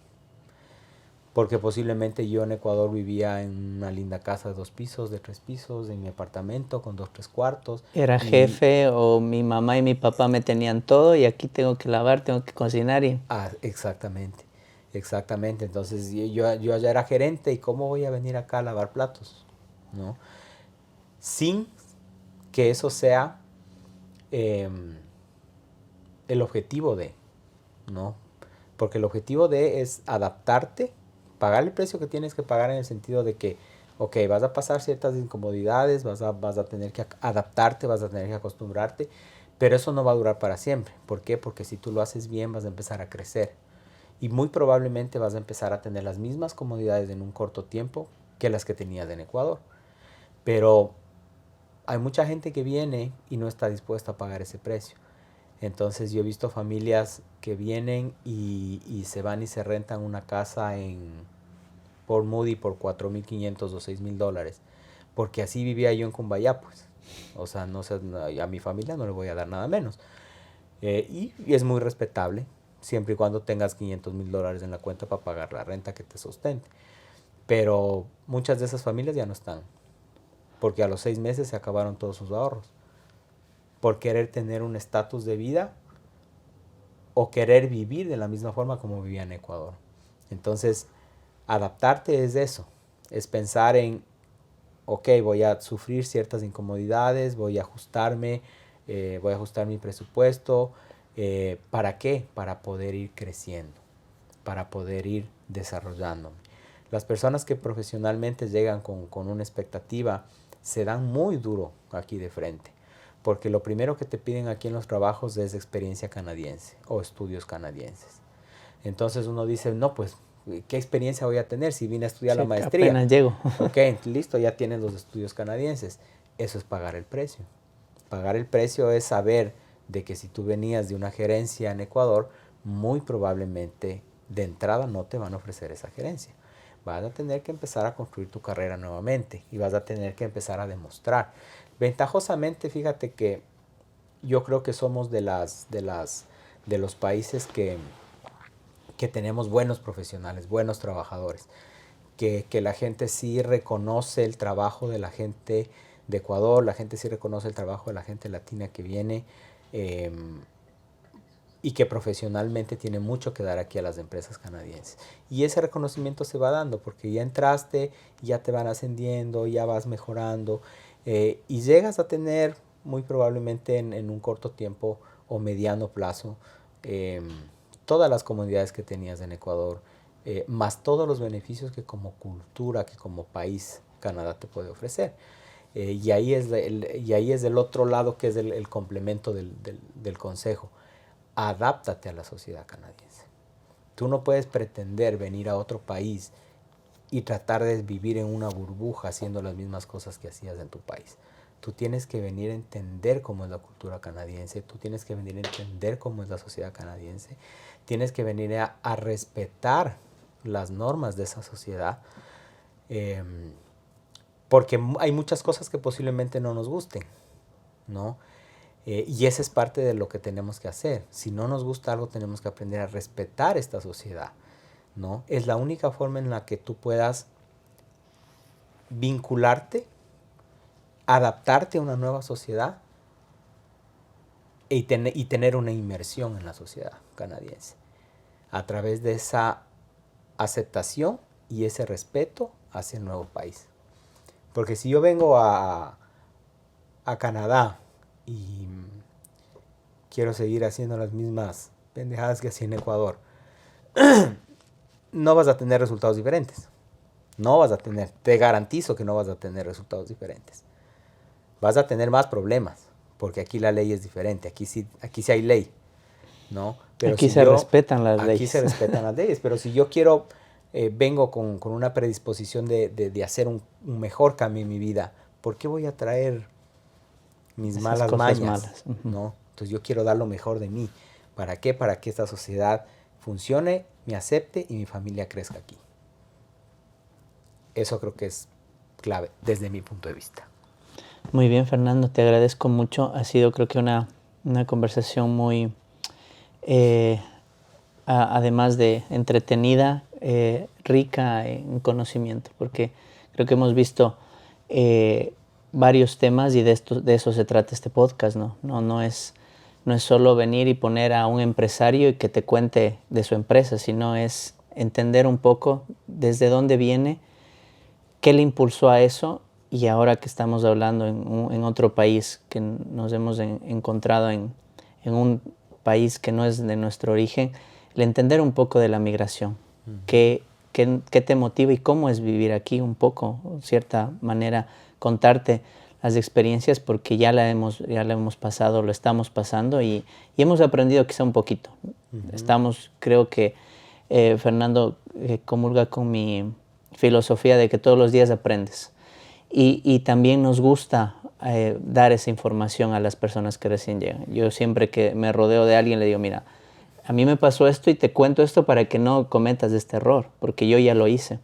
porque posiblemente yo en Ecuador vivía en una linda casa de 2 pisos, de 3 pisos, en mi apartamento con 2, 3 cuartos. Era jefe o mi mamá y mi papá me tenían todo y aquí tengo que lavar, tengo que cocinar y... Exactamente, exactamente. Entonces yo ya era gerente y ¿cómo voy a venir acá a lavar platos? ¿No? Sin que eso sea el objetivo de, ¿no? Porque el objetivo de es adaptarte, pagar el precio que tienes que pagar en el sentido de que, ok, vas a pasar ciertas incomodidades, vas a tener que adaptarte, vas a tener que acostumbrarte, pero eso no va a durar para siempre. ¿Por qué? Porque si tú lo haces bien vas a empezar a crecer y muy probablemente vas a empezar a tener las mismas comodidades en un corto tiempo que las que tenías en Ecuador. Pero hay mucha gente que viene y no está dispuesta a pagar ese precio. Entonces yo he visto familias que vienen y se van y se rentan una casa por Moody por 4.500 o $6.000, porque así vivía yo en Cumbayá, pues. O sea, no sé, a mi familia no le voy a dar nada menos. Y es muy respetable, siempre y cuando tengas $500.000 en la cuenta para pagar la renta que te sustente. Pero muchas de esas familias ya no están, porque a los 6 meses se acabaron todos sus ahorros, por querer tener un estatus de vida o querer vivir de la misma forma como vivía en Ecuador. Entonces, adaptarte es eso, es pensar en, ok, voy a sufrir ciertas incomodidades, voy a ajustarme, voy a ajustar mi presupuesto. ¿Para qué? Para poder ir creciendo, para poder ir desarrollándome. Las personas que profesionalmente llegan con una expectativa se dan muy duro aquí de frente, porque lo primero que te piden aquí en los trabajos es experiencia canadiense o estudios canadienses. Entonces uno dice, no, pues, ¿qué experiencia voy a tener si vine a estudiar la maestría? Apenas llego. Ok, listo, ya tienes los estudios canadienses. Eso es pagar el precio. Pagar el precio es saber de que si tú venías de una gerencia en Ecuador, muy probablemente de entrada no te van a ofrecer esa gerencia. Vas a tener que empezar a construir tu carrera nuevamente y vas a tener que empezar a demostrar. Ventajosamente, fíjate que yo creo que somos de los países que tenemos buenos profesionales, buenos trabajadores, que la gente sí reconoce el trabajo de la gente de Ecuador, la gente sí reconoce el trabajo de la gente latina que viene, y que profesionalmente tiene mucho que dar aquí a las empresas canadienses. Y ese reconocimiento se va dando porque ya entraste, ya te van ascendiendo, ya vas mejorando, y llegas a tener muy probablemente en un corto tiempo o mediano plazo todas las comodidades que tenías en Ecuador, más todos los beneficios que como cultura, que como país Canadá te puede ofrecer. Y ahí es el otro lado que es el complemento del consejo. Adáptate a la sociedad canadiense. Tú no puedes pretender venir a otro país y tratar de vivir en una burbuja haciendo las mismas cosas que hacías en tu país. Tú tienes que venir a entender cómo es la cultura canadiense, tú tienes que venir a entender cómo es la sociedad canadiense, tienes que venir a respetar las normas de esa sociedad, porque hay muchas cosas que posiblemente no nos gusten, ¿no? Y esa es parte de lo que tenemos que hacer. Si no nos gusta algo, tenemos que aprender a respetar esta sociedad, ¿no? Es la única forma en la que tú puedas vincularte, adaptarte a una nueva sociedad y tener una inmersión en la sociedad canadiense a través de esa aceptación y ese respeto hacia el nuevo país. Porque si yo vengo a Canadá y quiero seguir haciendo las mismas pendejadas que hacía en Ecuador, no vas a tener resultados diferentes. No vas a tener, te garantizo que no vas a tener resultados diferentes. Vas a tener más problemas, porque aquí la ley es diferente, aquí sí hay ley, ¿no? Pero aquí se respetan las leyes. Aquí se respetan las leyes, pero si yo vengo con una predisposición de hacer un mejor cambio en mi vida, ¿por qué voy a traer mis malas mañas? ¿No? Entonces yo quiero dar lo mejor de mí. ¿Para qué? Para que esta sociedad funcione, me acepte y mi familia crezca aquí. Eso creo que es clave desde mi punto de vista. Muy bien, Fernando, te agradezco mucho. Ha sido, creo que, una conversación muy, además de entretenida, rica en conocimiento, porque creo que hemos visto varios temas y de eso se trata este podcast, ¿no? No es solo venir y poner a un empresario y que te cuente de su empresa, sino es entender un poco desde dónde viene, qué le impulsó a eso, y ahora que estamos hablando en otro país, que nos hemos encontrado en un país que no es de nuestro origen, el entender un poco de la migración, qué te motiva y cómo es vivir aquí un poco, de cierta manera, contarte las experiencias, porque ya la hemos pasado, lo estamos pasando y hemos aprendido quizá un poquito. Creo que Fernando comulga con mi filosofía de que todos los días aprendes. Y también nos gusta dar esa información a las personas que recién llegan. Yo siempre que me rodeo de alguien le digo, mira, a mí me pasó esto y te cuento esto para que no cometas este error, porque yo ya lo hice.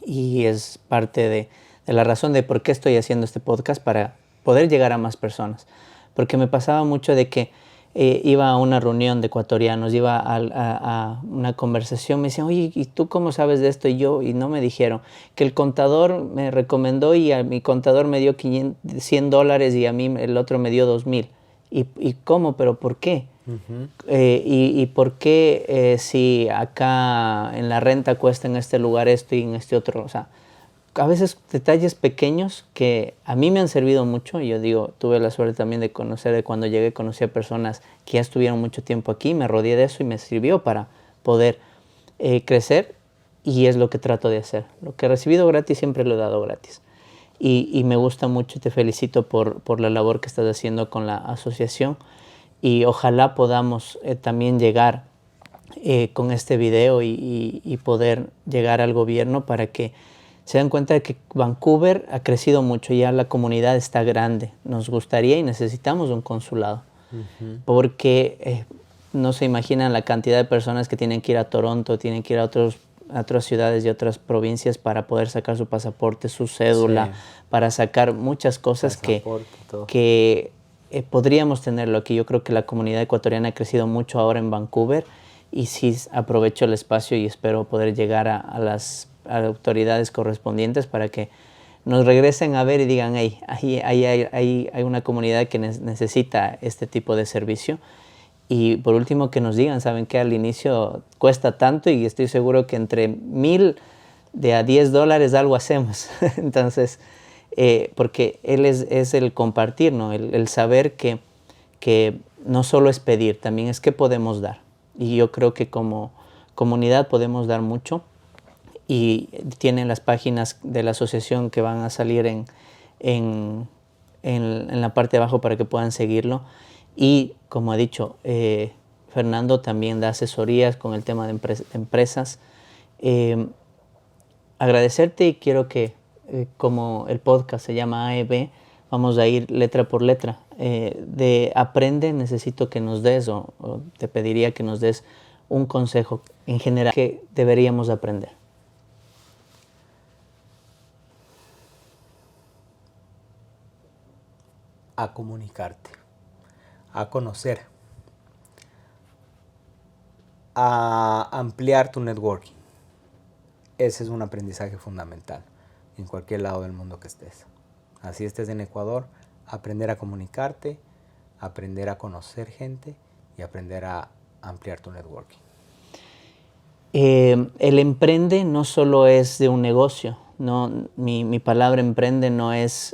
Y es parte de la razón de por qué estoy haciendo este podcast, para poder llegar a más personas. Porque me pasaba mucho de que iba a una reunión de ecuatorianos, iba a una conversación, me decían, oye, ¿y tú cómo sabes de esto? Y no me dijeron que el contador me recomendó y a mi contador me dio $100 y a mí el otro me dio 2,000. ¿Y cómo? ¿Pero por qué? ¿Y por qué si acá en la renta cuesta en este lugar esto y en este otro? O sea, a veces detalles pequeños que a mí me han servido mucho. Yo digo, tuve la suerte también de conocer, de cuando llegué conocí a personas que ya estuvieron mucho tiempo aquí, me rodeé de eso y me sirvió para poder crecer, y es lo que trato de hacer. Lo que he recibido gratis siempre lo he dado gratis. Y me gusta mucho y te felicito por la labor que estás haciendo con la asociación, y ojalá podamos también llegar con este video y poder llegar al gobierno para que se den cuenta de que Vancouver ha crecido mucho, ya la comunidad está grande. Nos gustaría y necesitamos un consulado, porque no se imaginan la cantidad de personas que tienen que ir a Toronto, tienen que ir a otras ciudades y otras provincias para poder sacar su pasaporte, su cédula, para sacar muchas cosas que podríamos tenerlo aquí. Yo creo que la comunidad ecuatoriana ha crecido mucho ahora en Vancouver, y sí aprovecho el espacio y espero poder llegar a las autoridades correspondientes para que nos regresen a ver y digan, hey, hay una comunidad que necesita este tipo de servicio. Y por último, que nos digan, saben que al inicio cuesta tanto, y estoy seguro que entre $1,000 a $10 algo hacemos. Entonces, porque él es el compartir, ¿no? El saber que no solo es pedir, también es qué podemos dar. Y yo creo que como comunidad podemos dar mucho, y tienen las páginas de la asociación que van a salir en la parte de abajo para que puedan seguirlo. Y como ha dicho, Fernando también da asesorías con el tema de empresas. Agradecerte, y quiero que como el podcast se llama AEB, vamos a ir letra por letra. De aprende, necesito que nos des, o te pediría que nos des un consejo en general que deberíamos aprender. A comunicarte, a conocer, a ampliar tu networking. Ese es un aprendizaje fundamental en cualquier lado del mundo que estés. Así estés en Ecuador, aprender a comunicarte, aprender a conocer gente y aprender a ampliar tu networking. El emprende no solo es de un negocio. No, mi palabra emprende no es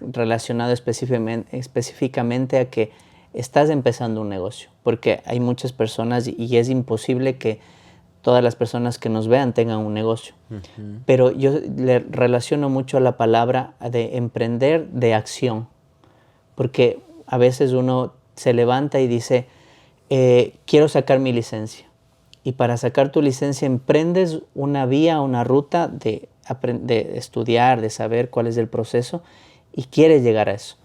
relacionado específicamente a que estás empezando un negocio, porque hay muchas personas y es imposible que todas las personas que nos vean tengan un negocio. Pero yo le relaciono mucho a la palabra de emprender de acción, porque a veces uno se levanta y dice, quiero sacar mi licencia. Y para sacar tu licencia emprendes una vía, una ruta de estudiar, de saber cuál es el proceso, y quieres llegar a eso.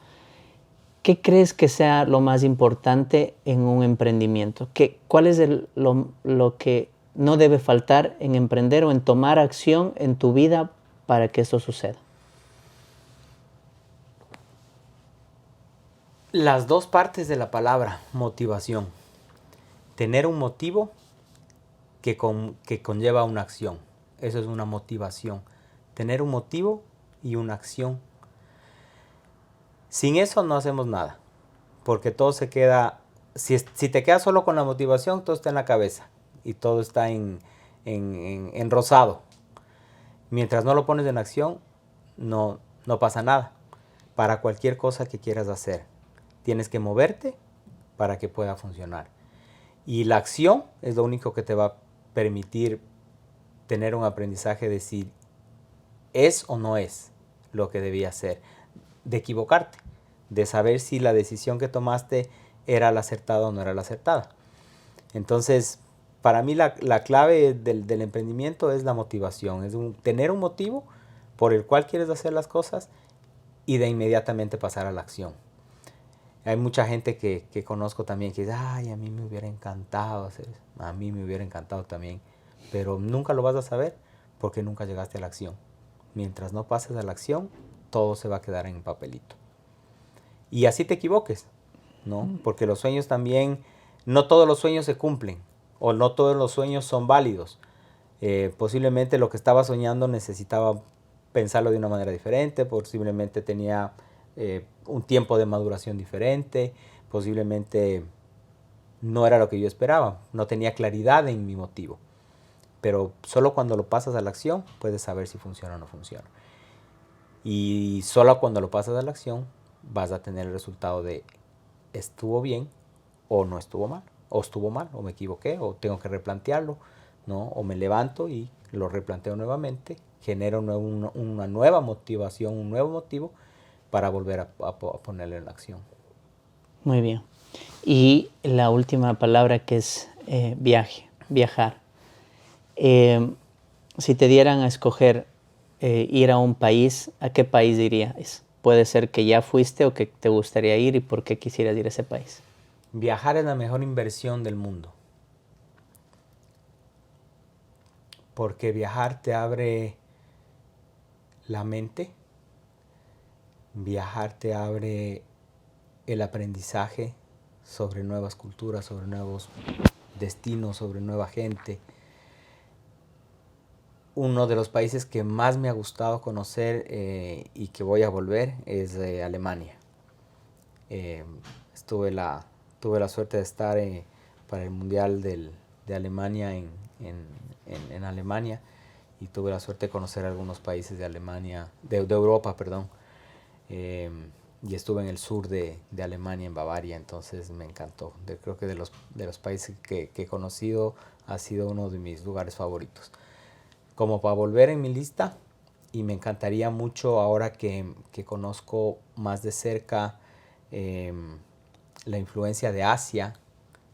¿Qué crees que sea lo más importante en un emprendimiento? ¿Cuál es lo que no debe faltar en emprender o en tomar acción en tu vida para que esto suceda? Las dos partes de la palabra motivación. Tener un motivo que conlleva una acción. Eso es una motivación. Tener un motivo y una acción. Sin eso no hacemos nada, porque todo se queda, si te quedas solo con la motivación, todo está en la cabeza y todo está en rosado. Mientras no lo pones en acción, no pasa nada. Para cualquier cosa que quieras hacer, tienes que moverte para que pueda funcionar. Y la acción es lo único que te va a permitir tener un aprendizaje de si es o no es lo que debía ser, de equivocarte, de saber si la decisión que tomaste era la acertada o no era la acertada. Entonces, para mí la clave del emprendimiento es la motivación, es tener un motivo por el cual quieres hacer las cosas y de inmediatamente pasar a la acción. Hay mucha gente que conozco también que dice, ay, a mí me hubiera encantado hacer eso, a mí me hubiera encantado también, pero nunca lo vas a saber porque nunca llegaste a la acción. Mientras no pases a la acción, todo se va a quedar en papelito. Y así te equivoques, ¿no? Porque los sueños también, no todos los sueños se cumplen, o no todos los sueños son válidos. Posiblemente lo que estaba soñando necesitaba pensarlo de una manera diferente, posiblemente tenía un tiempo de maduración diferente, posiblemente no era lo que yo esperaba, no tenía claridad en mi motivo. Pero solo cuando lo pasas a la acción puedes saber si funciona o no funciona. Y solo cuando lo pasas a la acción vas a tener el resultado de estuvo bien o no estuvo mal, o estuvo mal, o me equivoqué, o tengo que replantearlo, ¿no? O me levanto y lo replanteo nuevamente, genero una nueva motivación, un nuevo motivo para volver a ponerlo en acción. Muy bien. Y la última palabra que es viajar. Si te dieran a escoger ir a un país, ¿a qué país irías? Puede ser que ya fuiste o que te gustaría ir y por qué quisieras ir a ese país. Viajar es la mejor inversión del mundo. Porque viajar te abre la mente, viajar te abre el aprendizaje sobre nuevas culturas, sobre nuevos destinos, sobre nueva gente. Uno de los países que más me ha gustado conocer y que voy a volver es Alemania. Tuve la suerte de estar para el Mundial de Alemania en Alemania y tuve la suerte de conocer algunos países de Alemania, de Europa, perdón. Y estuve en el sur de Alemania, en Bavaria, entonces me encantó. Creo que de los países que he conocido ha sido uno de mis lugares favoritos. Como para volver en mi lista, y me encantaría mucho ahora que conozco más de cerca la influencia de Asia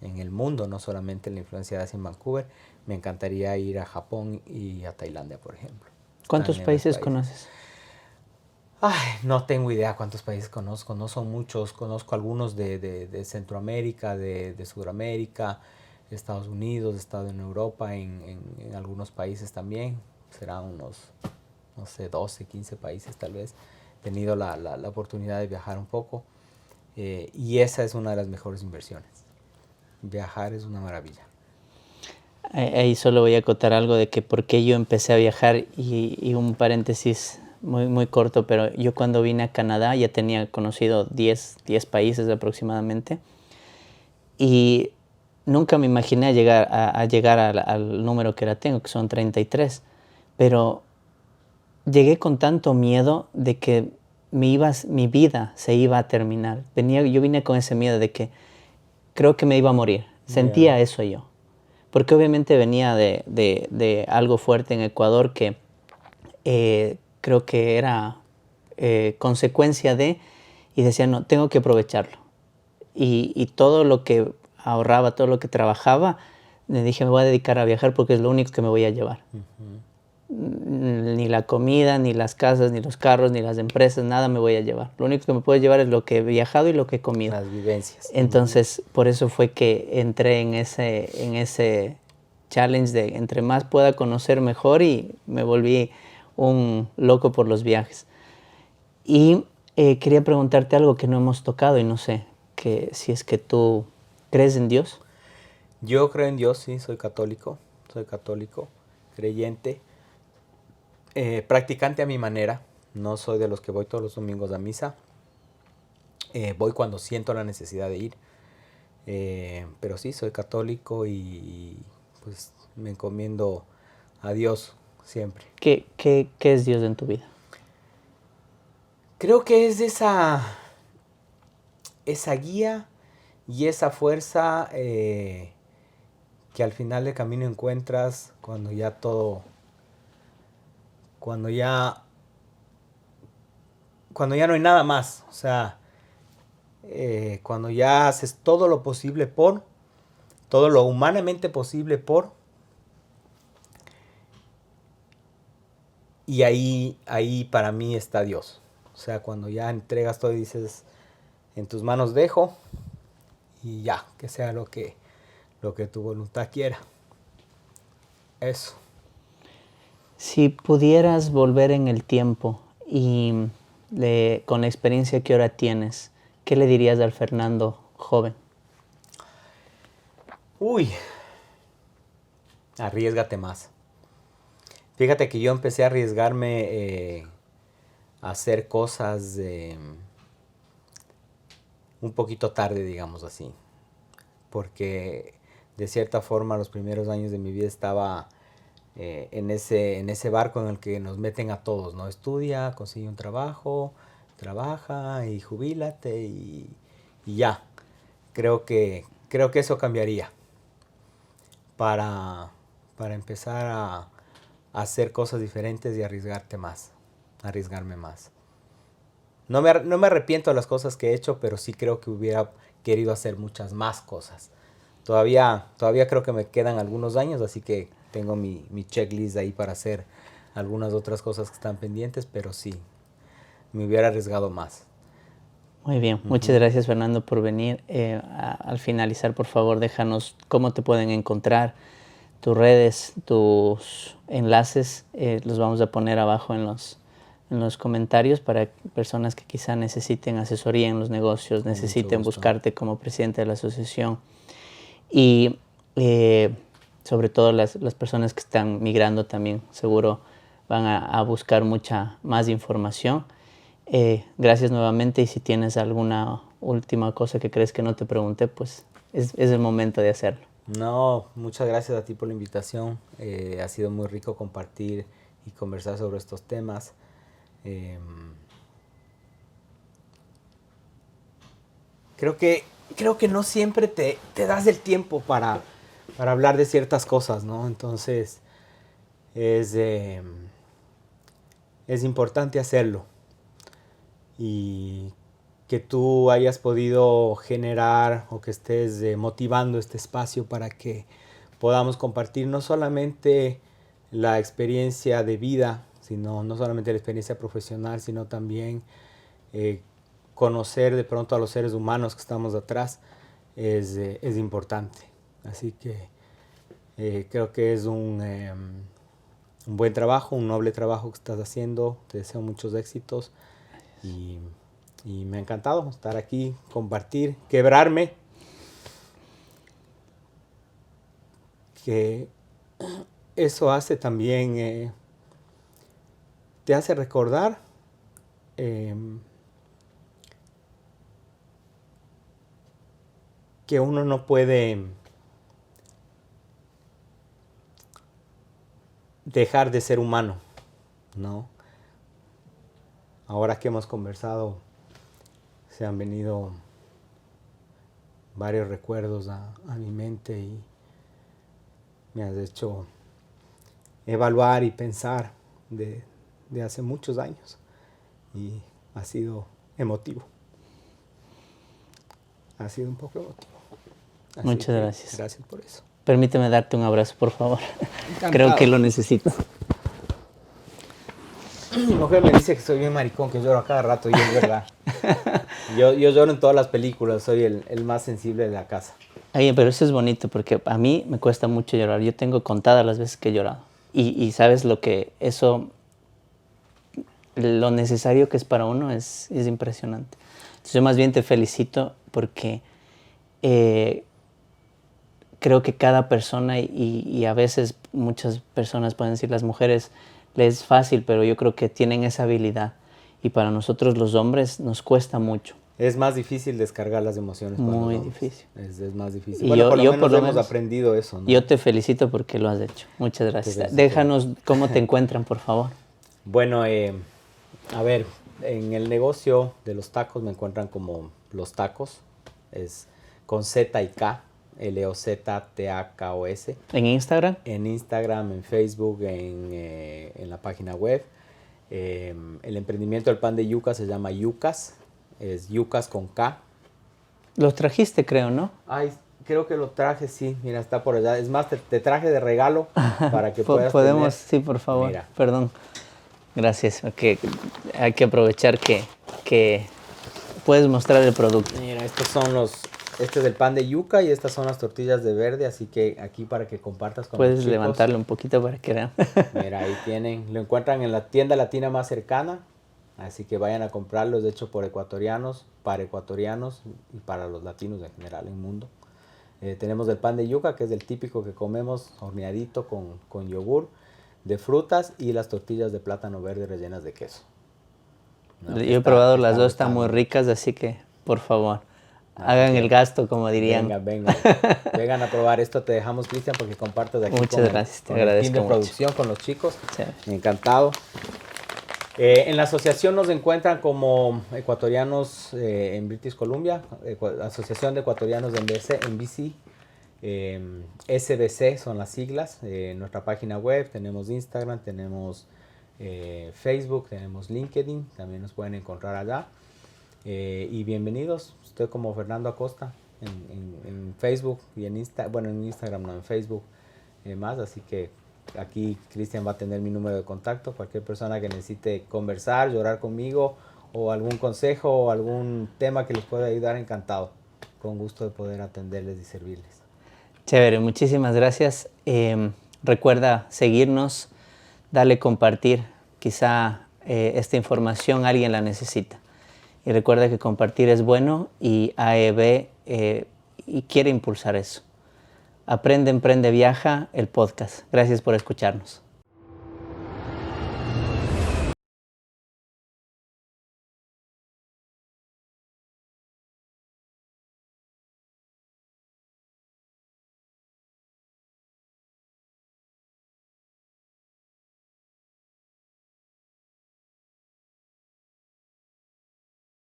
en el mundo, no solamente la influencia de Asia en Vancouver, me encantaría ir a Japón y a Tailandia, por ejemplo. ¿Cuántos países conoces? Ay, no tengo idea cuántos países conozco, no son muchos, conozco algunos de Centroamérica, de Sudamérica, Estados Unidos, he estado en Europa, en algunos países también, serán unos, no sé, 12, 15 países tal vez. He tenido la oportunidad de viajar un poco y esa es una de las mejores inversiones. Viajar es una maravilla. Ahí solo voy a acotar algo de que por qué yo empecé a viajar y un paréntesis muy, muy corto, pero yo cuando vine a Canadá ya tenía conocido 10 países aproximadamente y nunca me imaginé llegar al número que ahora tengo, que son 33, pero llegué con tanto miedo de que mi vida se iba a terminar. Yo vine con ese miedo de que creo que me iba a morir. Sentía eso yo. Porque obviamente venía de algo fuerte en Ecuador que creo que era consecuencia de, y decía, no, tengo que aprovecharlo. Y todo lo que ahorraba, todo lo que trabajaba, me dije, me voy a dedicar a viajar porque es lo único que me voy a llevar. Ni la comida, ni las casas, ni los carros, ni las empresas, nada me voy a llevar. Lo único que me puedo llevar es lo que he viajado y lo que he comido. Las vivencias. Entonces, por eso fue que entré en ese challenge de entre más pueda conocer mejor y me volví un loco por los viajes. Y quería preguntarte algo que no hemos tocado y no sé, que si es que tú crees en Dios. Yo creo en Dios, sí, soy católico. soy católico, creyente, practicante a mi manera. No soy de los que voy todos los domingos a misa. Voy cuando siento la necesidad de ir. Pero sí, soy católico y pues me encomiendo a Dios siempre. ¿Qué es Dios en tu vida? Creo que es esa guía y esa fuerza que al final del camino encuentras cuando ya no hay nada más. O sea, cuando ya haces todo lo posible todo lo humanamente posible y ahí para mí está Dios. O sea, cuando ya entregas todo y dices, en tus manos dejo y ya, que sea lo que tu voluntad quiera. Eso. Si pudieras volver en el tiempo y con la experiencia que ahora tienes, ¿qué le dirías al Fernando joven? Arriésgate más. Fíjate que yo empecé a arriesgarme a hacer cosas un poquito tarde, digamos así. Porque de cierta forma los primeros años de mi vida estaba en ese barco en el que nos meten a todos, ¿no? Estudia, consigue un trabajo, trabaja y jubílate y ya. Creo que eso cambiaría para empezar a hacer cosas diferentes y arriesgarme más. No me arrepiento de las cosas que he hecho, pero sí creo que hubiera querido hacer muchas más cosas. Todavía creo que me quedan algunos años, así que tengo mi checklist ahí para hacer algunas otras cosas que están pendientes, pero sí, me hubiera arriesgado más. Muy bien, muchas gracias Fernando por venir. Al finalizar, por favor, déjanos cómo te pueden encontrar, tus redes, tus enlaces, los vamos a poner abajo en los comentarios para personas que quizá necesiten asesoría en los negocios, necesiten buscarte como presidente de la asociación y sobre todo las personas que están migrando también seguro van a buscar mucha más información. Gracias nuevamente y si tienes alguna última cosa que crees que no te pregunté, pues es el momento de hacerlo. No, muchas gracias a ti por la invitación. Ha sido muy rico compartir y conversar sobre estos temas. Creo que no siempre te das el tiempo para hablar de ciertas cosas, ¿no? Entonces es importante hacerlo. Y que tú hayas podido generar o que estés motivando este espacio para que podamos compartir no solamente la experiencia de vida, sino no solamente la experiencia profesional, sino también conocer de pronto a los seres humanos que estamos atrás es importante. Así que creo que es un buen trabajo, un noble trabajo que estás haciendo. Te deseo muchos éxitos y me ha encantado estar aquí, compartir, quebrarme. Que eso hace también, te hace recordar que uno no puede dejar de ser humano, ¿no? Ahora que hemos conversado, se han venido varios recuerdos a mi mente y me has hecho evaluar y pensar de hace muchos años y ha sido emotivo. Ha sido un poco emotivo. Así Muchas gracias. Gracias por eso. Permíteme darte un abrazo, por favor. Encantado. Creo que lo necesito. Mi mujer me dice que soy bien maricón, que lloro a cada rato y es verdad. Yo lloro en todas las películas, soy el más sensible de la casa. Oye, pero eso es bonito porque a mí me cuesta mucho llorar. Yo tengo contadas las veces que he llorado. Y sabes lo necesario que es para uno es impresionante. Entonces yo más bien te felicito porque creo que cada persona y a veces muchas personas pueden decir las mujeres les es fácil, pero yo creo que tienen esa habilidad. Y para nosotros los hombres nos cuesta mucho. Es más difícil descargar las emociones para Muy los hombres. difícil. Es más difícil. Y Bueno, por lo yo menos hemos aprendido eso, ¿no? Yo te felicito porque lo has hecho. Muchas gracias. Déjanos cómo te encuentran, por favor. Bueno, a ver, en el negocio de los tacos me encuentran como Los Tacos. Es con Z y K. LOZTAKOS. ¿En Instagram? En Instagram, en Facebook, en la página web. El emprendimiento del pan de yuca se llama Yucas. Es Yucas con K. Los trajiste, creo, ¿no? Ay, creo que lo traje, sí. Mira, está por allá. Es más, te traje de regalo para que puedas Podemos, tener. sí, por favor. Mira. Perdón. Gracias. Porque hay que aprovechar que puedes mostrar el producto. Mira, este es el pan de yuca y estas son las tortillas de verde, así que aquí para que compartas con los Puedes chicos. levantarlo un poquito para que vean. Mira, ahí tienen, lo encuentran en la tienda latina más cercana, así que vayan a comprarlo, es hecho por ecuatorianos, para ecuatorianos y para los latinos en general en el mundo. Tenemos el pan de yuca, que es el típico que comemos horneadito con yogur, de frutas, y las tortillas de plátano verde rellenas de queso. ¿No? Yo he probado las dos, están muy ricas, así que por favor, hagan el gasto, como dirían. Vengan a probar esto. Te dejamos, Cristian, porque compartes aquí. Muchas gracias, te agradezco el team de mucho. producción con los chicos. Sí. Encantado. En la asociación nos encuentran como ecuatorianos en British Columbia, Asociación de Ecuatorianos en BC. SBC son las siglas. Nuestra página web, tenemos Instagram, tenemos Facebook, tenemos LinkedIn, también nos pueden encontrar allá. Y bienvenidos, estoy como Fernando Acosta en Facebook y en Instagram no, en Facebook más, así que aquí Cristian va a tener mi número de contacto. Cualquier persona que necesite conversar, llorar conmigo, o algún consejo o algún tema que les pueda ayudar, encantado, con gusto de poder atenderles y servirles. Chévere, muchísimas gracias. Recuerda seguirnos, dale compartir, quizá esta información alguien la necesita. Y recuerda que compartir es bueno, y AEB y quiere impulsar eso. Aprende, Emprende, Viaja, el podcast. Gracias por escucharnos.